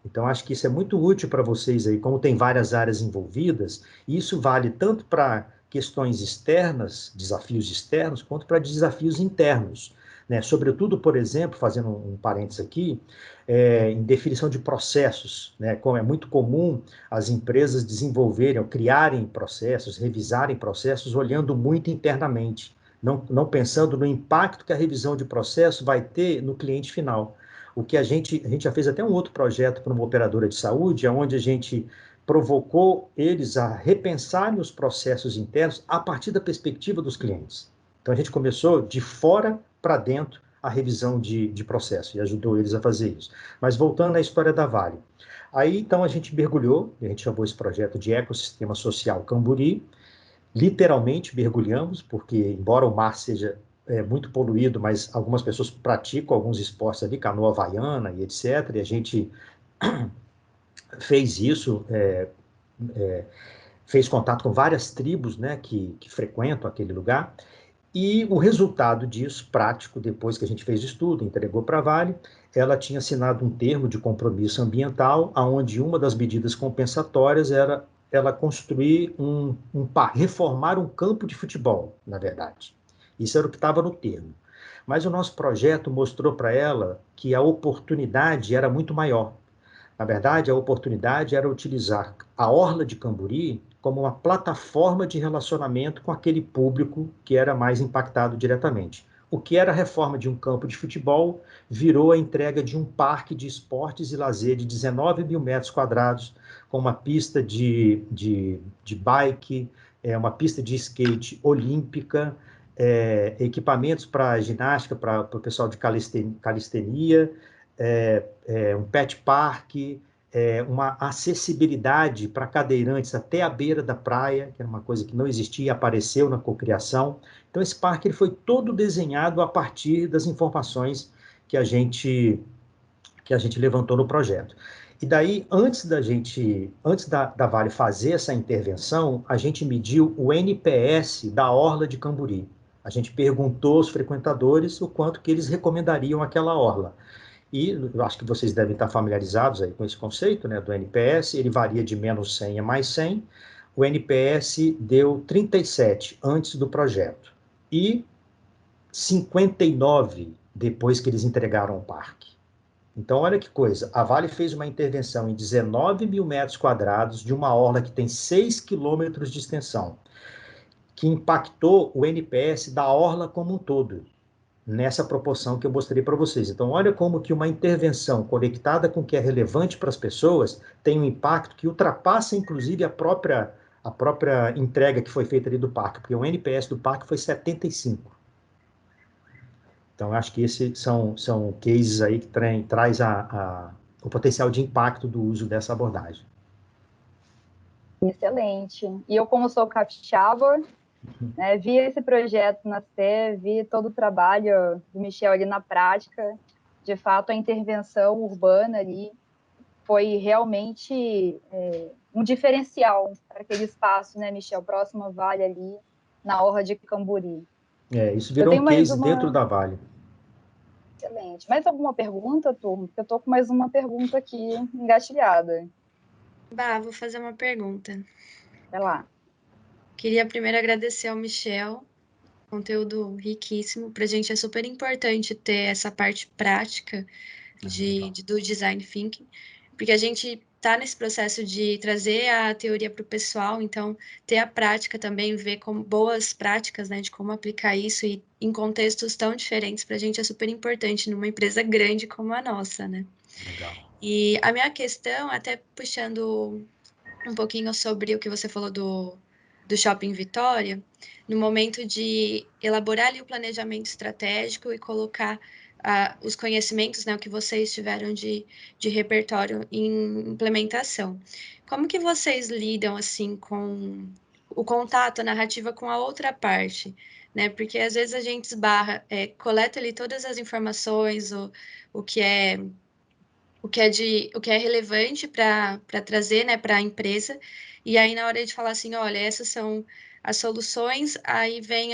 Speaker 2: Então, acho que isso é muito útil para vocês aí, como tem várias áreas envolvidas, e isso vale tanto para questões externas, desafios externos, quanto para desafios internos, né? Sobretudo, por exemplo, fazendo um parênteses aqui, em definição de processos, né? Como é muito comum as empresas desenvolverem ou criarem processos, revisarem processos, olhando muito internamente, não pensando no impacto que a revisão de processo vai ter no cliente final. O que a gente já fez até um outro projeto para uma operadora de saúde, onde a gente provocou eles a repensarem os processos internos a partir da perspectiva dos clientes. Então, a gente começou de fora para dentro a revisão de processo e ajudou eles a fazer isso. Mas voltando à história da Vale. Aí, então, a gente mergulhou, a gente chamou esse projeto de Ecossistema Social Camburi, literalmente mergulhamos, porque, embora o mar seja muito poluído, mas algumas pessoas praticam alguns esportes ali, canoa havaiana e etc., e a gente fez isso, fez contato com várias tribos, né, que frequentam aquele lugar, e o resultado disso, prático, depois que a gente fez o estudo, entregou para a Vale, ela tinha assinado um termo de compromisso ambiental, onde uma das medidas compensatórias era ela construir reformar um campo de futebol, na verdade. Isso era o que estava no termo. Mas o nosso projeto mostrou para ela que a oportunidade era muito maior. Na verdade, a oportunidade era utilizar a Orla de Camburi como uma plataforma de relacionamento com aquele público que era mais impactado diretamente. O que era a reforma de um campo de futebol virou a entrega de um parque de esportes e lazer de 19 mil metros quadrados, com uma pista de bike, uma pista de skate olímpica, equipamentos para ginástica, para o pessoal de calistenia, um pet park, uma acessibilidade para cadeirantes até a beira da praia, que era uma coisa que não existia e apareceu na cocriação. Então, esse parque ele foi todo desenhado a partir das informações que a gente levantou no projeto. E daí, antes da Vale fazer essa intervenção, a gente mediu o NPS da Orla de Camburi. A gente perguntou aos frequentadores o quanto que eles recomendariam aquela orla. E eu acho que vocês devem estar familiarizados aí com esse conceito, né, do NPS, ele varia de menos 100 a mais 100. O NPS deu 37 antes do projeto e 59 depois que eles entregaram o parque. Então, olha que coisa, a Vale fez uma intervenção em 19 mil metros quadrados de uma orla que tem 6 quilômetros de extensão, que impactou o NPS da orla como um todo, nessa proporção que eu mostrei para vocês. Então, olha como que uma intervenção conectada com o que é relevante para as pessoas tem um impacto que ultrapassa, inclusive, a própria entrega que foi feita ali do parque, porque o NPS do parque foi 75. Então, acho que esses são cases aí que traz o potencial de impacto do uso dessa abordagem.
Speaker 4: Excelente. E eu, como sou capixaba, né, vi esse projeto nascer, vi todo o trabalho do Michel ali na prática. De fato, a intervenção urbana ali foi realmente um diferencial para aquele espaço, né, Michel, próximo à Vale ali, na Orla de Camburi.
Speaker 2: Isso virou um case dentro da Vale.
Speaker 4: Excelente. Mais alguma pergunta, turma? Porque eu estou com mais uma pergunta aqui engatilhada.
Speaker 10: Vou fazer uma pergunta.
Speaker 4: Vai lá.
Speaker 10: Queria primeiro agradecer ao Michel, conteúdo riquíssimo. Para a gente é super importante ter essa parte prática do design thinking, porque a gente está nesse processo de trazer a teoria para o pessoal, então ter a prática também, ver como boas práticas, né, de como aplicar isso e em contextos tão diferentes para a gente é super importante numa empresa grande como a nossa, né?
Speaker 2: Legal.
Speaker 10: E a minha questão, até puxando um pouquinho sobre o que você falou do Shopping Vitória, no momento de elaborar ali o planejamento estratégico e colocar os conhecimentos, né, o que vocês tiveram de repertório em implementação. Como que vocês lidam, assim, com o contato, a narrativa com a outra parte, né? Porque às vezes a gente esbarra, coleta ali todas as informações, o que é relevante para trazer, né, para a empresa, e aí na hora de falar assim, olha, essas são as soluções, aí vem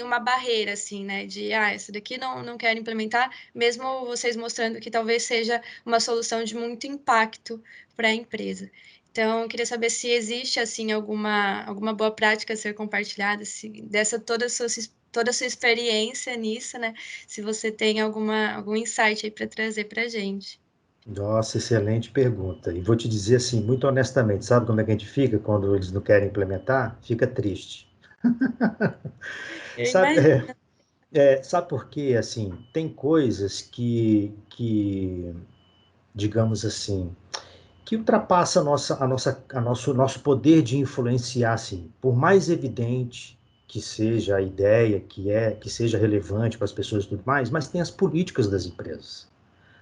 Speaker 10: uma barreira, assim, né, de, essa daqui não quero implementar, mesmo vocês mostrando que talvez seja uma solução de muito impacto para a empresa. Então, eu queria saber se existe, assim, alguma boa prática a ser compartilhada, dessa toda a sua experiência nisso, né? Se você tem algum insight aí para trazer para a gente.
Speaker 2: Nossa, excelente pergunta. E vou te dizer assim, muito honestamente, sabe como é que a gente fica quando eles não querem implementar? Fica triste. Sabe por quê? Assim, tem coisas que digamos assim, que ultrapassa nosso poder de influenciar, assim, por mais evidente que seja a ideia, que seja relevante para as pessoas e tudo mais, mas tem as políticas das empresas,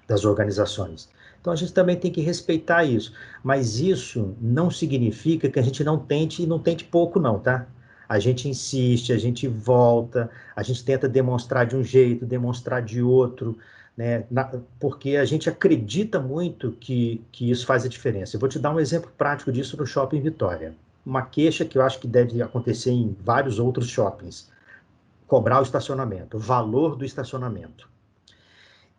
Speaker 2: das organizações. Então a gente também tem que respeitar isso, mas isso não significa que a gente não tente, e não tente pouco não, tá? A gente insiste, a gente volta, a gente tenta demonstrar de um jeito, demonstrar de outro, né? Porque a gente acredita muito que isso faz a diferença. Eu vou te dar um exemplo prático disso no Shopping Vitória. Uma queixa que eu acho que deve acontecer em vários outros shoppings. Cobrar o estacionamento, o valor do estacionamento.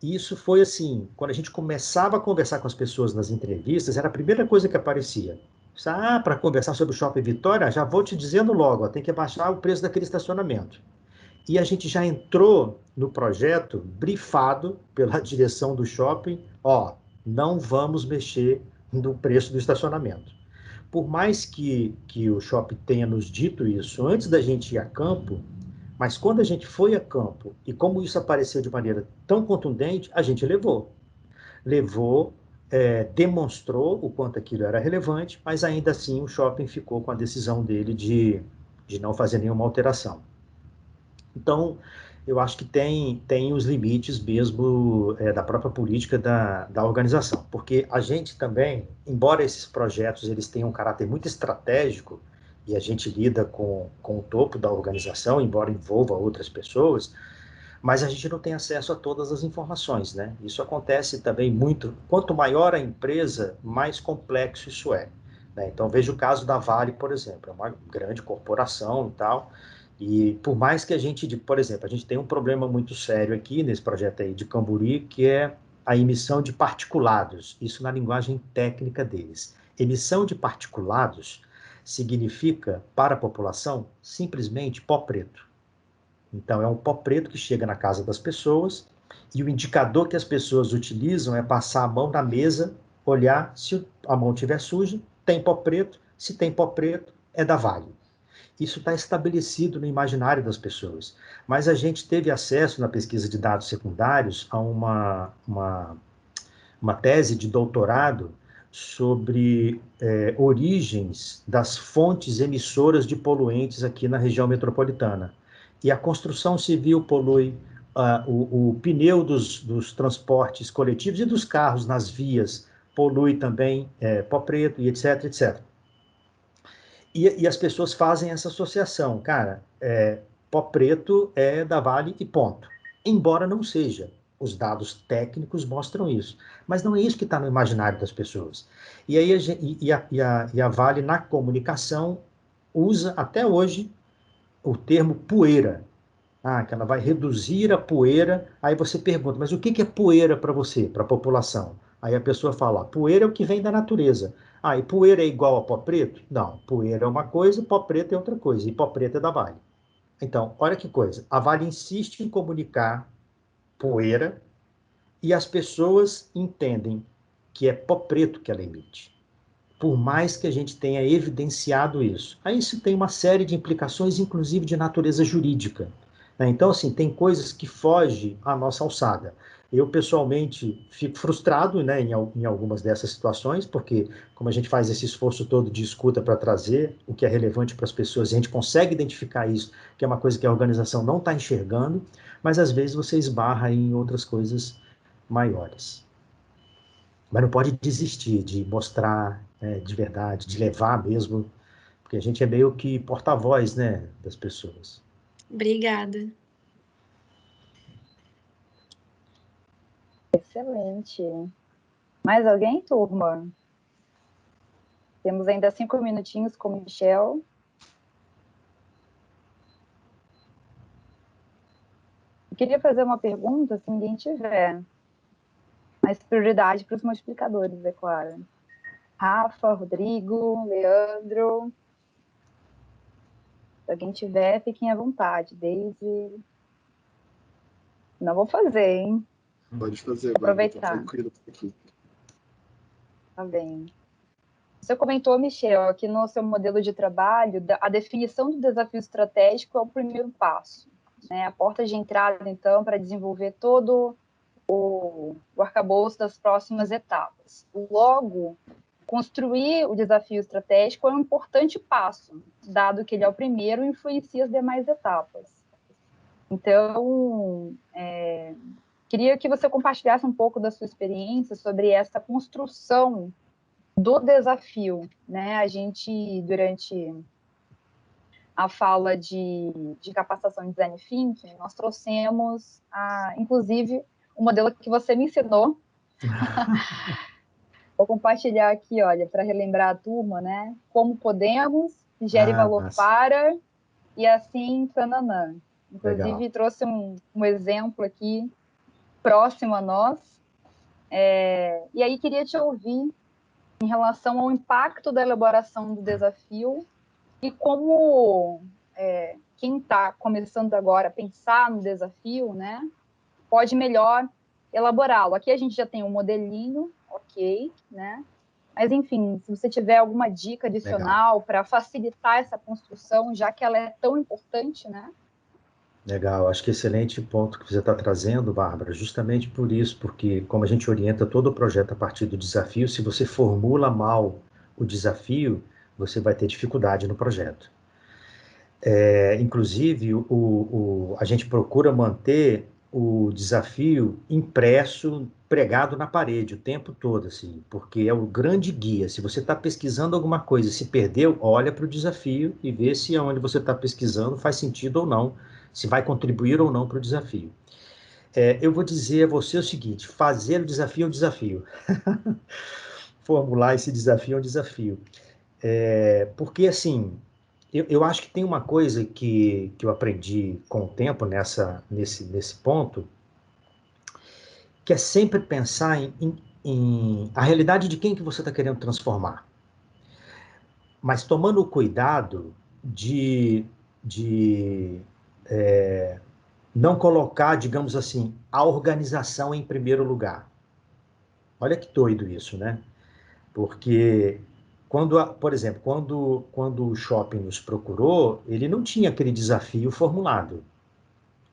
Speaker 2: E isso foi assim, quando a gente começava a conversar com as pessoas nas entrevistas, era a primeira coisa que aparecia. Para conversar sobre o Shopping Vitória, já vou te dizendo logo, ó, tem que abaixar o preço daquele estacionamento. E a gente já entrou no projeto brifado pela direção do shopping, ó, não vamos mexer no preço do estacionamento. Por mais que o shopping tenha nos dito isso antes da gente ir a campo, mas quando a gente foi a campo, e como isso apareceu de maneira tão contundente, a gente levou. Demonstrou o quanto aquilo era relevante, mas ainda assim o shopping ficou com a decisão dele de não fazer nenhuma alteração. Então, eu acho que tem os limites mesmo da própria política da organização, porque a gente também, embora esses projetos eles tenham um caráter muito estratégico, e a gente lida com o topo da organização, embora envolva outras pessoas, mas a gente não tem acesso a todas as informações, né? Isso acontece também muito, quanto maior a empresa, mais complexo isso é, né? Então, veja o caso da Vale, por exemplo, é uma grande corporação e tal, e por mais que a gente, por exemplo, a gente tem um problema muito sério aqui nesse projeto aí de Camburi, que é a emissão de particulados, isso na linguagem técnica deles. Emissão de particulados significa, para a população, simplesmente pó preto. Então, é um pó preto que chega na casa das pessoas e o indicador que as pessoas utilizam é passar a mão na mesa, olhar se a mão estiver suja, tem pó preto, se tem pó preto, é da Vale. Isso está estabelecido no imaginário das pessoas. Mas a gente teve acesso na pesquisa de dados secundários a uma tese de doutorado sobre origens das fontes emissoras de poluentes aqui na região metropolitana. E a construção civil polui, o pneu dos transportes coletivos e dos carros nas vias polui também pó preto e etc, etc. E as pessoas fazem essa associação, cara, pó preto é da Vale e ponto. Embora não seja. Os dados técnicos mostram isso. Mas não é isso que está no imaginário das pessoas. E aí a Vale, na comunicação, usa até hoje o termo poeira. Que ela vai reduzir a poeira. Aí você pergunta, mas o que é poeira para você, para a população? Aí a pessoa fala, poeira é o que vem da natureza. E poeira é igual a pó preto? Não, poeira é uma coisa, pó preto é outra coisa. E pó preto é da Vale. Então, olha que coisa. A Vale insiste em comunicar poeira e as pessoas entendem que é pó preto que ela emite. Por mais que a gente tenha evidenciado isso. Aí isso tem uma série de implicações, inclusive de natureza jurídica. Então, assim, tem coisas que fogem à nossa alçada. Eu, pessoalmente, fico frustrado, né, em algumas dessas situações, porque como a gente faz esse esforço todo de escuta para trazer o que é relevante para as pessoas, a gente consegue identificar isso, que é uma coisa que a organização não está enxergando, mas às vezes você esbarra em outras coisas maiores. Mas não pode desistir de mostrar, né, de verdade, de levar mesmo, porque a gente é meio que porta-voz, né, das pessoas.
Speaker 10: Obrigada.
Speaker 4: Excelente. Mais alguém, turma? Temos ainda 5 minutinhos com o Michel. Eu queria fazer uma pergunta, se ninguém tiver. Mas prioridade para os multiplicadores, é claro. Rafa, Rodrigo, Leandro. Se alguém tiver, fiquem à vontade. Daisy. Não vou fazer, hein?
Speaker 11: Pode fazer,
Speaker 4: aproveitar.
Speaker 11: Bárbara, tá tranquilo por aqui.
Speaker 4: Tá bem. Você comentou, Michel, que no seu modelo de trabalho, a definição do desafio estratégico é o primeiro passo, né? A porta de entrada, então, para desenvolver todo o arcabouço das próximas etapas. Logo, construir o desafio estratégico é um importante passo, dado que ele é o primeiro e influencia as demais etapas. Então, queria que você compartilhasse um pouco da sua experiência sobre essa construção do desafio, né? A gente, durante a fala de capacitação de Design Thinking, nós trouxemos, inclusive, o modelo que você me ensinou. Vou compartilhar aqui, olha, para relembrar a turma, né? Como podemos, gere valor
Speaker 2: massa.
Speaker 4: para, e assim, tananã. Inclusive,
Speaker 2: Legal.
Speaker 4: trouxe um exemplo aqui, próximo a nós. E aí, queria te ouvir em relação ao impacto da elaboração do desafio e como quem está começando agora a pensar no desafio, né, pode melhor elaborá-lo. Aqui a gente já tem um modelinho, ok, né? Mas, enfim, se você tiver alguma dica adicional para facilitar essa construção, já que ela é tão importante, né?
Speaker 2: Legal, acho que excelente ponto que você está trazendo, Bárbara, justamente por isso, porque como a gente orienta todo o projeto a partir do desafio, se você formula mal o desafio, você vai ter dificuldade no projeto. Inclusive, a gente procura manter o desafio impresso, pregado na parede o tempo todo, assim, porque é o grande guia. Se você está pesquisando alguma coisa e se perdeu, olha para o desafio e vê se aonde você está pesquisando faz sentido ou não, se vai contribuir ou não para o desafio. Eu vou dizer a você o seguinte: fazer o desafio é um desafio. Formular esse desafio é um desafio. Porque, assim, eu acho que tem uma coisa que eu aprendi com o tempo nesse ponto, que é sempre pensar em a realidade de quem que você está querendo transformar. Mas tomando o cuidado de não colocar, digamos assim, a organização em primeiro lugar. Olha que doido isso, né? Porque, por exemplo, quando o shopping nos procurou, ele não tinha aquele desafio formulado.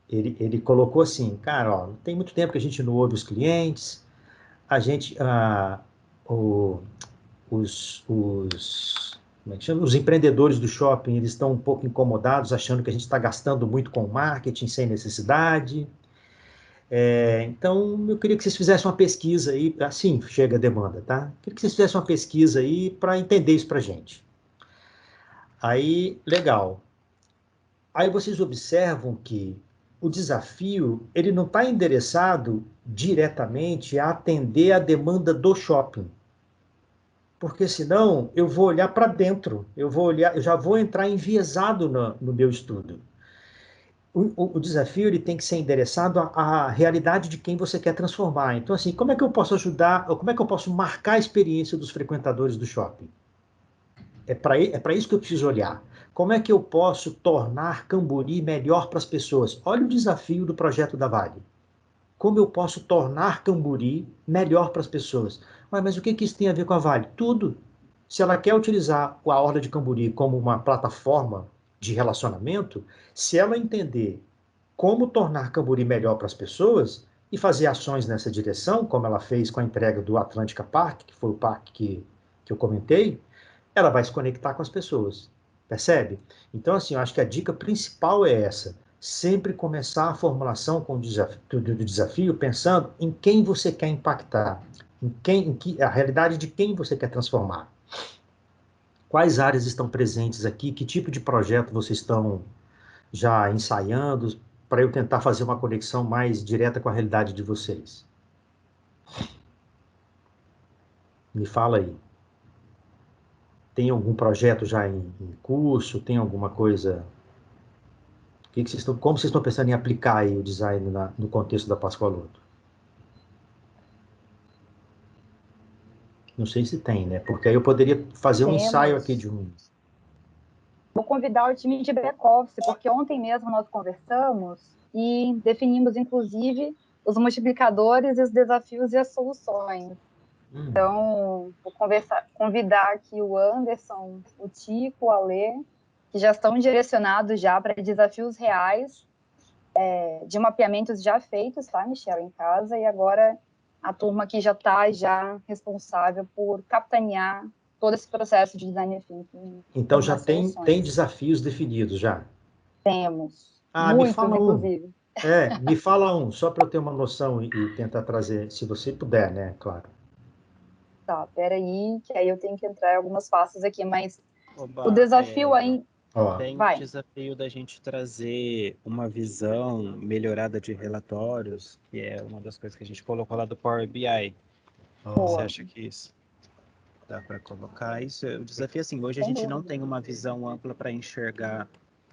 Speaker 2: Ele colocou assim, cara, ó, tem muito tempo que a gente não ouve os clientes, a gente, como é que chama? Os empreendedores do shopping, eles estão um pouco incomodados, achando que a gente está gastando muito com marketing sem necessidade. Então, eu queria que vocês fizessem uma pesquisa aí, assim chega a demanda, tá? Queria que vocês fizessem uma pesquisa aí para entender isso para a gente. Aí, legal. Aí vocês observam que o desafio, ele não está endereçado diretamente a atender a demanda do shopping. Porque senão eu vou olhar para dentro, eu já vou entrar enviesado no meu estudo. O desafio ele tem que ser endereçado à realidade de quem você quer transformar. Então, assim, como é que eu posso ajudar, como é que eu posso marcar a experiência dos frequentadores do shopping? É para isso que eu preciso olhar. Como é que eu posso tornar Camburi melhor para as pessoas? Olha o desafio do projeto da Vale. Como eu posso tornar Camburi melhor para as pessoas? Mas o que isso tem a ver com a Vale? Tudo. Se ela quer utilizar a Orla de Camburi como uma plataforma de relacionamento, se ela entender como tornar Camburi melhor para as pessoas e fazer ações nessa direção, como ela fez com a entrega do Atlântica Park, que foi o parque que eu comentei, ela vai se conectar com as pessoas. Percebe? Então, assim, eu acho que a dica principal é essa. Sempre começar a formulação do desafio pensando em quem você quer impactar, a realidade de quem você quer transformar. Quais áreas estão presentes aqui? Que tipo de projeto vocês estão já ensaiando para eu tentar fazer uma conexão mais direta com a realidade de vocês? Me fala aí. Tem algum projeto já em curso? Tem alguma coisa? Como vocês estão pensando em aplicar aí o design no contexto da Pascoaloto? Não sei se tem, né? Porque aí eu poderia fazer um ensaio aqui de um...
Speaker 4: Vou convidar o time de back-office, porque ontem mesmo nós conversamos e definimos, inclusive, os multiplicadores, os desafios e as soluções. Então, vou convidar aqui o Anderson, o Tico, o Alê, que já estão direcionados já para desafios reais, de mapeamentos já feitos, tá, Michel, em casa, e agora a turma que já está responsável por capitanear todo esse processo de design thinking.
Speaker 2: Então já tem desafios definidos já?
Speaker 4: Temos.
Speaker 2: Muitos, me fala
Speaker 4: inclusive.
Speaker 2: Me fala um, só para eu ter uma noção e tentar trazer, se você puder, né, claro.
Speaker 4: Tá, peraí, que aí eu tenho que entrar em algumas pastas aqui, mas o desafio aí...
Speaker 2: Ó,
Speaker 9: Tem o
Speaker 4: Vai.
Speaker 9: desafio da gente trazer uma visão melhorada de relatórios, que é uma das coisas que a gente colocou lá do Power BI. Você
Speaker 4: Boa.
Speaker 9: acha que isso dá para colocar? Isso, o desafio, assim, hoje a
Speaker 4: Sem
Speaker 9: gente não
Speaker 4: dúvida.
Speaker 9: tem uma visão ampla para enxergar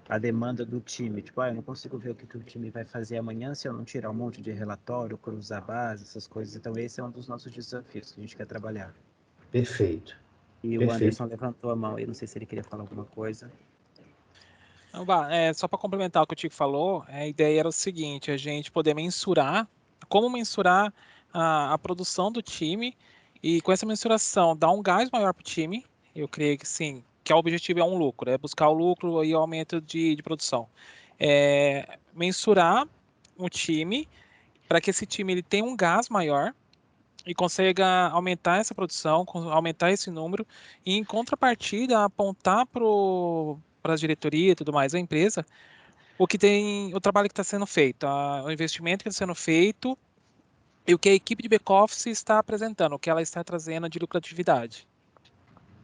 Speaker 9: a demanda do time. Tipo, eu não consigo ver o que o time vai fazer amanhã se eu não tirar um monte de relatório, cruzar base, essas coisas. Então, esse é um dos nossos desafios que a gente quer trabalhar.
Speaker 2: perfeito.
Speaker 9: E o
Speaker 2: Perfeito.
Speaker 9: Anderson levantou a mão, eu não sei se ele queria falar alguma coisa.
Speaker 12: Só para complementar o que o Tico falou, a ideia era o seguinte, a gente poder mensurar, como mensurar a produção do time e com essa mensuração dar um gás maior para o time. Eu creio que sim, que o objetivo é um lucro, é buscar o lucro e o aumento de produção. Mensurar o time para que esse time ele tenha um gás maior e consiga aumentar essa produção, aumentar esse número, e em contrapartida apontar para a diretoria e tudo mais da empresa o trabalho que está sendo feito, o investimento que está sendo feito e o que a equipe de back-office está apresentando, o que ela está trazendo de lucratividade.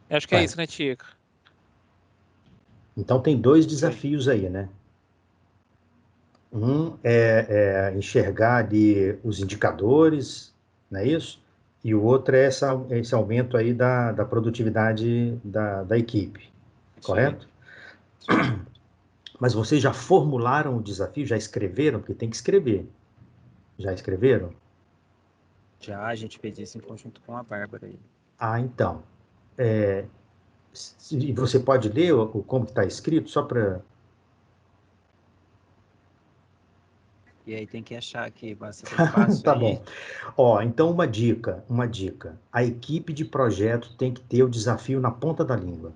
Speaker 12: Eu acho que é isso, né, Tico?
Speaker 2: Então tem dois desafios aí, né? Um é enxergar ali os indicadores, não é isso? E o outro é esse aumento aí da produtividade da equipe, correto? Mas vocês já formularam o desafio? Já escreveram? Porque tem que escrever. Já escreveram?
Speaker 9: Já a gente fez isso em conjunto com a Bárbara aí.
Speaker 2: Ah, então. E você pode ler como está escrito, só para...
Speaker 9: E aí tem que achar aqui, você tem fácil
Speaker 2: Tá
Speaker 9: aí.
Speaker 2: bom. Ó, então uma dica. A equipe de projeto tem que ter o desafio na ponta da língua.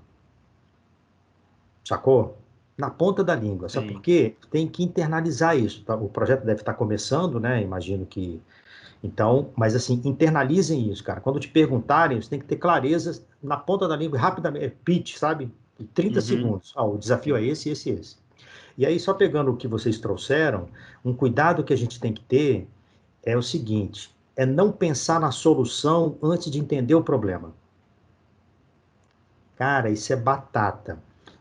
Speaker 2: Sacou? Na ponta da língua. Sabe por
Speaker 9: Sim.
Speaker 2: quê? Tem que internalizar isso. Tá? O projeto deve estar começando, né? Imagino que... Então, mas assim, internalizem isso, cara. Quando te perguntarem, você tem que ter clareza na ponta da língua, rapidamente, pitch, sabe? 30 segundos. O desafio é esse, esse, esse. E aí, só pegando o que vocês trouxeram, um cuidado que a gente tem que ter é o seguinte, é não pensar na solução antes de entender o problema. Cara, isso é batata.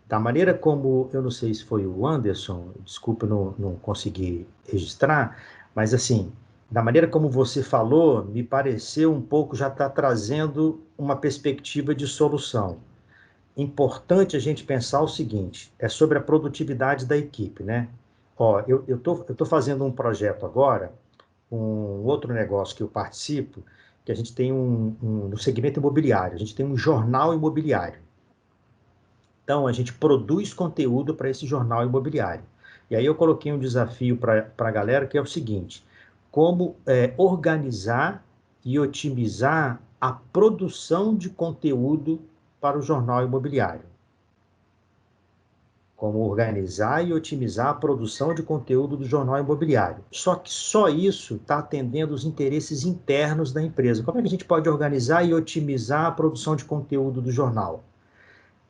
Speaker 2: Da maneira como, eu não sei se foi o Anderson, desculpa, não consegui registrar, mas assim, da maneira como você falou, me pareceu um pouco já está trazendo uma perspectiva de solução. Importante a gente pensar o seguinte, é sobre a produtividade da equipe, né? Ó, eu tô fazendo um projeto agora, um outro negócio que eu participo, que a gente tem no segmento imobiliário, a gente tem um jornal imobiliário. Então, a gente produz conteúdo para esse jornal imobiliário. E aí eu coloquei um desafio para a galera, que é o seguinte, como organizar e otimizar a produção de conteúdo para o jornal imobiliário. Como organizar e otimizar a produção de conteúdo do jornal imobiliário. Só que só isso está atendendo os interesses internos da empresa. Como é que a gente pode organizar e otimizar a produção de conteúdo do jornal?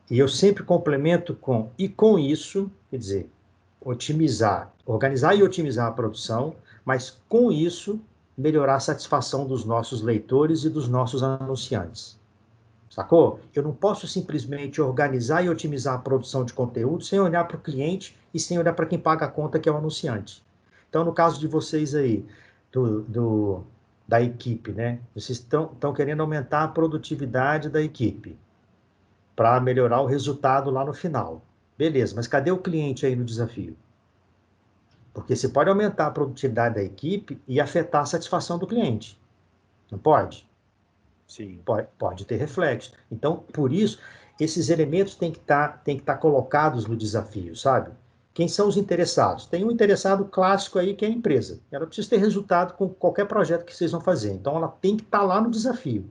Speaker 2: E eu sempre complemento com isso, quer dizer, organizar e otimizar a produção, mas com isso, melhorar a satisfação dos nossos leitores e dos nossos anunciantes. Sacou? Eu não posso simplesmente organizar e otimizar a produção de conteúdo sem olhar para o cliente e sem olhar para quem paga a conta, que é o anunciante. Então, no caso de vocês aí, da equipe, né? Vocês estão querendo aumentar a produtividade da equipe para melhorar o resultado lá no final. Beleza, mas cadê o cliente aí no desafio? Porque você pode aumentar a produtividade da equipe e afetar a satisfação do cliente. Não pode?
Speaker 9: Sim.
Speaker 2: Pode ter reflexo. Então, por isso, esses elementos têm que estar colocados no desafio, sabe? Quem são os interessados? Tem um interessado clássico aí, que é a empresa. Ela precisa ter resultado com qualquer projeto que vocês vão fazer. Então, ela tem que estar lá no desafio.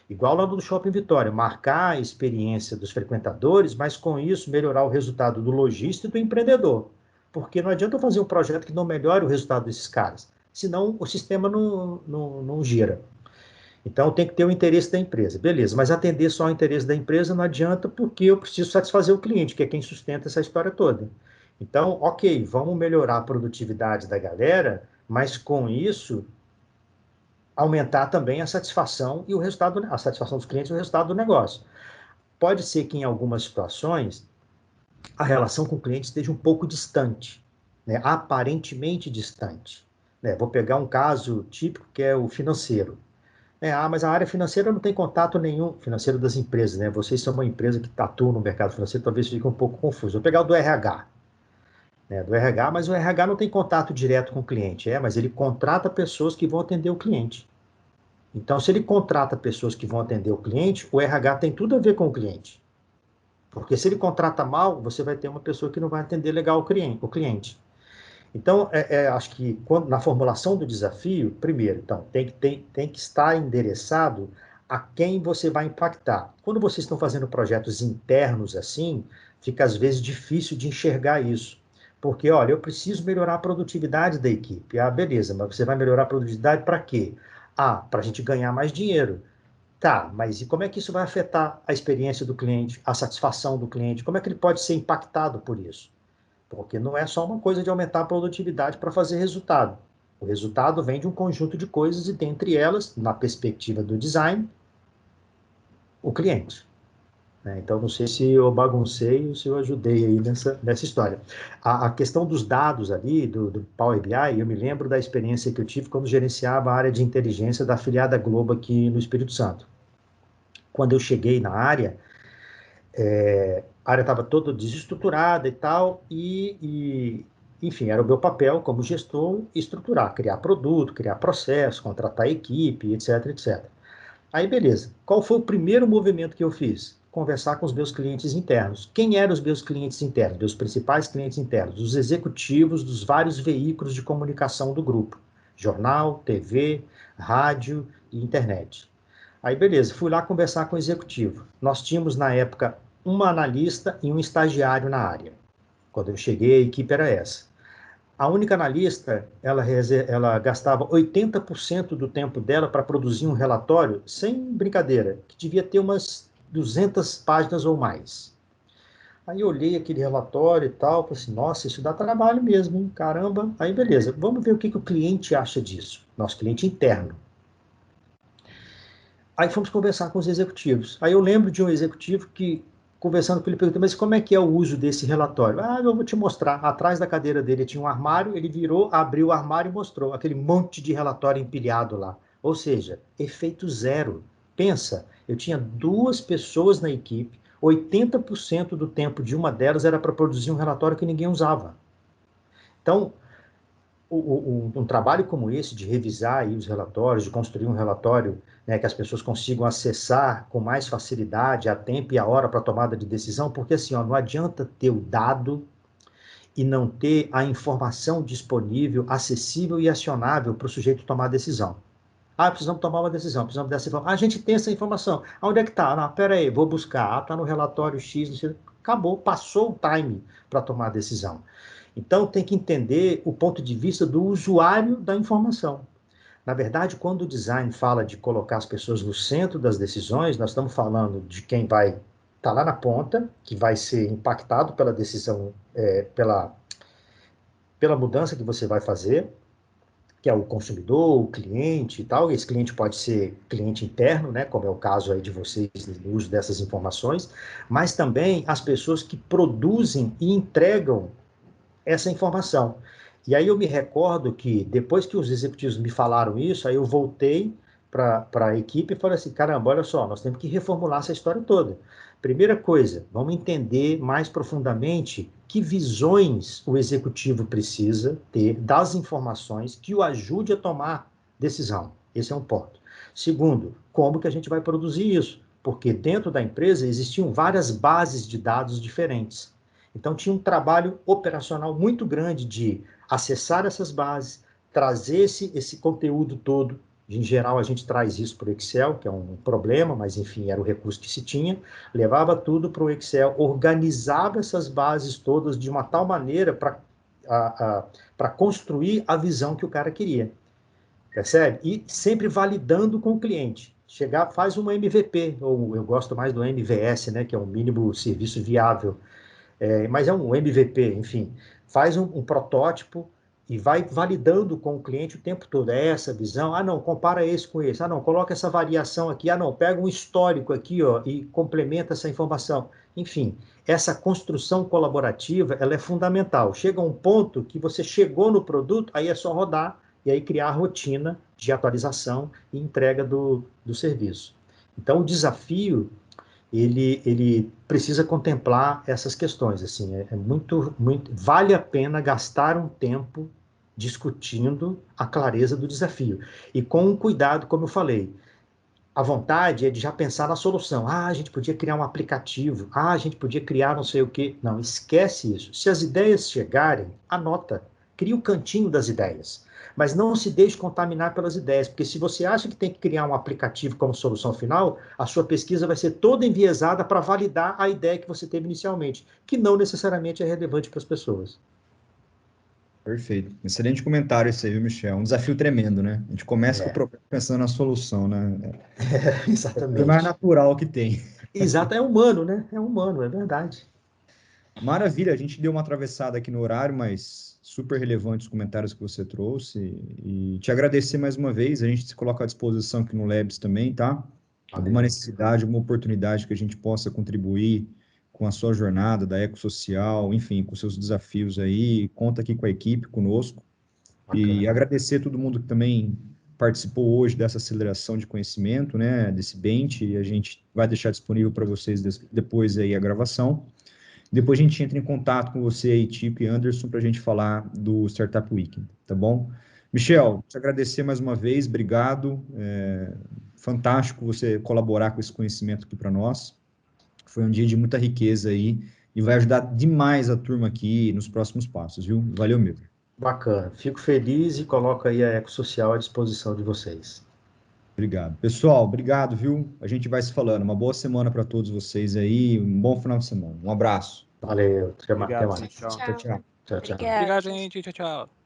Speaker 2: Igual lá do Shopping Vitória, marcar a experiência dos frequentadores, mas com isso melhorar o resultado do lojista e do empreendedor. Porque não adianta eu fazer um projeto que não melhore o resultado desses caras, senão o sistema não gira. Então tem que ter o interesse da empresa. Beleza, mas atender só o interesse da empresa não adianta, porque eu preciso satisfazer o cliente, que é quem sustenta essa história toda. Então, ok, vamos melhorar a produtividade da galera, mas com isso aumentar também a satisfação e o resultado, a satisfação dos clientes e o resultado do negócio. Pode ser que em algumas situações a relação com o cliente esteja um pouco distante, né? Aparentemente distante. Né? Vou pegar um caso típico que é o financeiro. Mas a área financeira não tem contato nenhum, financeiro das empresas, né? Vocês são uma empresa que atua no mercado financeiro, talvez fique um pouco confuso. Vou pegar o do RH. Do RH, mas o RH não tem contato direto com o cliente, mas ele contrata pessoas que vão atender o cliente. Então, se ele contrata pessoas que vão atender o cliente, o RH tem tudo a ver com o cliente. Porque se ele contrata mal, você vai ter uma pessoa que não vai atender legal o cliente. Então, acho que na formulação do desafio, primeiro, então, tem que estar endereçado a quem você vai impactar. Quando vocês estão fazendo projetos internos assim, fica às vezes difícil de enxergar isso. Porque, olha, eu preciso melhorar a produtividade da equipe. Beleza, mas você vai melhorar a produtividade para quê? Para a gente ganhar mais dinheiro. Tá, mas e como é que isso vai afetar a experiência do cliente, a satisfação do cliente? Como é que ele pode ser impactado por isso? Porque não é só uma coisa de aumentar a produtividade para fazer resultado. O resultado vem de um conjunto de coisas e, dentre elas, na perspectiva do design, o cliente. Então, não sei se eu baguncei ou se eu ajudei aí nessa história. A questão dos dados ali, do Power BI, eu me lembro da experiência que eu tive quando gerenciava a área de inteligência da afiliada Globo aqui no Espírito Santo. Quando eu cheguei na área, a área estava toda desestruturada e tal, enfim, era o meu papel como gestor estruturar, criar produto, criar processo, contratar equipe, etc, etc. Aí, beleza. Qual foi o primeiro movimento que eu fiz? Conversar com os meus clientes internos. Quem eram os meus clientes internos? Meus principais clientes internos? Os executivos dos vários veículos de comunicação do grupo. Jornal, TV, rádio e internet. Aí, beleza. Fui lá conversar com o executivo. Nós tínhamos, na época, uma analista e um estagiário na área. Quando eu cheguei, a equipe era essa. A única analista, ela gastava 80% do tempo dela para produzir um relatório, sem brincadeira, que devia ter umas 200 páginas ou mais. Aí eu olhei aquele relatório e tal, falei assim, nossa, isso dá trabalho mesmo, hein? Caramba. Aí beleza, vamos ver o que o cliente acha disso, nosso cliente interno. Aí fomos conversar com os executivos. Aí eu lembro de um executivo que, conversando com ele, perguntou, mas como é que é o uso desse relatório? Eu vou te mostrar. Atrás da cadeira dele tinha um armário, ele virou, abriu o armário e mostrou aquele monte de relatório empilhado lá. Ou seja, efeito zero. Pensa, eu tinha 2 pessoas na equipe, 80% do tempo de uma delas era para produzir um relatório que ninguém usava. Então, um trabalho como esse, de revisar aí os relatórios, de construir um relatório, né, que as pessoas consigam acessar com mais facilidade, a tempo e a hora para a tomada de decisão, porque assim, não adianta ter o dado e não ter a informação disponível, acessível e acionável para o sujeito tomar a decisão. Precisamos tomar uma decisão, precisamos dessa informação. A gente tem essa informação. Onde é que está? Não, pera aí, vou buscar. Está no relatório X, acabou, passou o time para tomar a decisão. Então, tem que entender o ponto de vista do usuário da informação. Na verdade, quando o design fala de colocar as pessoas no centro das decisões, nós estamos falando de quem vai estar lá na ponta, que vai ser impactado pela decisão, pela mudança que você vai fazer, que é o consumidor, o cliente e tal. Esse cliente pode ser cliente interno, né, como é o caso aí de vocês no uso dessas informações, mas também as pessoas que produzem e entregam essa informação. E aí eu me recordo que, depois que os executivos me falaram isso, aí eu voltei para a equipe e falei assim, caramba, olha só, nós temos que reformular essa história toda. Primeira coisa, vamos entender mais profundamente que visões o executivo precisa ter das informações que o ajude a tomar decisão. Esse é um ponto. Segundo, como que a gente vai produzir isso? Porque dentro da empresa existiam várias bases de dados diferentes. Então, tinha um trabalho operacional muito grande de acessar essas bases, trazer esse conteúdo todo. Em geral, a gente traz isso para o Excel, que é um problema, mas, enfim, era o recurso que se tinha. Levava tudo para o Excel, organizava essas bases todas de uma tal maneira para construir a visão que o cara queria. Percebe? E sempre validando com o cliente. Chegar, faz uma MVP, ou eu gosto mais do MVS, né, que é o mínimo serviço viável. Mas é um MVP, enfim, faz um protótipo, e vai validando com o cliente o tempo todo. É essa a visão? Ah, não, compara esse com esse. Ah, não, coloca essa variação aqui. Ah, não, pega um histórico aqui, ó, e complementa essa informação. Enfim, essa construção colaborativa, ela é fundamental. Chega um ponto que você chegou no produto, aí é só rodar e aí criar a rotina de atualização e entrega do serviço. Então, o desafio, ele precisa contemplar essas questões. Assim, muito, vale a pena gastar um tempo discutindo a clareza do desafio. E com um cuidado, como eu falei, a vontade é de já pensar na solução. Ah, a gente podia criar um aplicativo. Ah, a gente podia criar não sei o quê. Não, esquece isso. Se as ideias chegarem, anota. Cria o cantinho das ideias. Mas não se deixe contaminar pelas ideias, porque se você acha que tem que criar um aplicativo como solução final, a sua pesquisa vai ser toda enviesada para validar a ideia que você teve inicialmente, que não necessariamente é relevante para as pessoas.
Speaker 8: Perfeito. Excelente comentário esse aí, viu, Michel? Um desafio tremendo, né? A gente começa com o problema pensando na solução, né?
Speaker 2: Exatamente.
Speaker 8: É o mais natural que tem.
Speaker 2: Exato, é humano, né? É humano, é verdade.
Speaker 8: Maravilha, a gente deu uma atravessada aqui no horário, mas super relevante os comentários que você trouxe. E te agradecer mais uma vez, a gente se coloca à disposição aqui no Labs também, tá? Alguma necessidade, alguma oportunidade que a gente possa contribuir com a sua jornada da ecossocial, enfim, com seus desafios aí, conta aqui com a equipe, conosco. Bacana. E agradecer a todo mundo que também participou hoje dessa aceleração de conhecimento, né, desse bench, e a gente vai deixar disponível para vocês depois aí a gravação. Depois a gente entra em contato com você aí, Tico e Anderson, para a gente falar do Startup Weekend, tá bom? Michel, te agradecer mais uma vez, obrigado. Fantástico você colaborar com esse conhecimento aqui para nós. Foi um dia de muita riqueza aí e vai ajudar demais a turma aqui nos próximos passos, viu? Valeu mesmo.
Speaker 2: Bacana. Fico feliz e coloco aí a Ecossocial à disposição de vocês.
Speaker 8: Obrigado. Pessoal, obrigado, viu? A gente vai se falando. Uma boa semana para todos vocês aí, um bom final de semana. Um abraço.
Speaker 2: Valeu. Até mais.
Speaker 10: Tchau.
Speaker 8: Tchau, tchau.
Speaker 2: Tchau, tchau.
Speaker 10: Obrigada.
Speaker 12: Obrigado, gente. Tchau, tchau.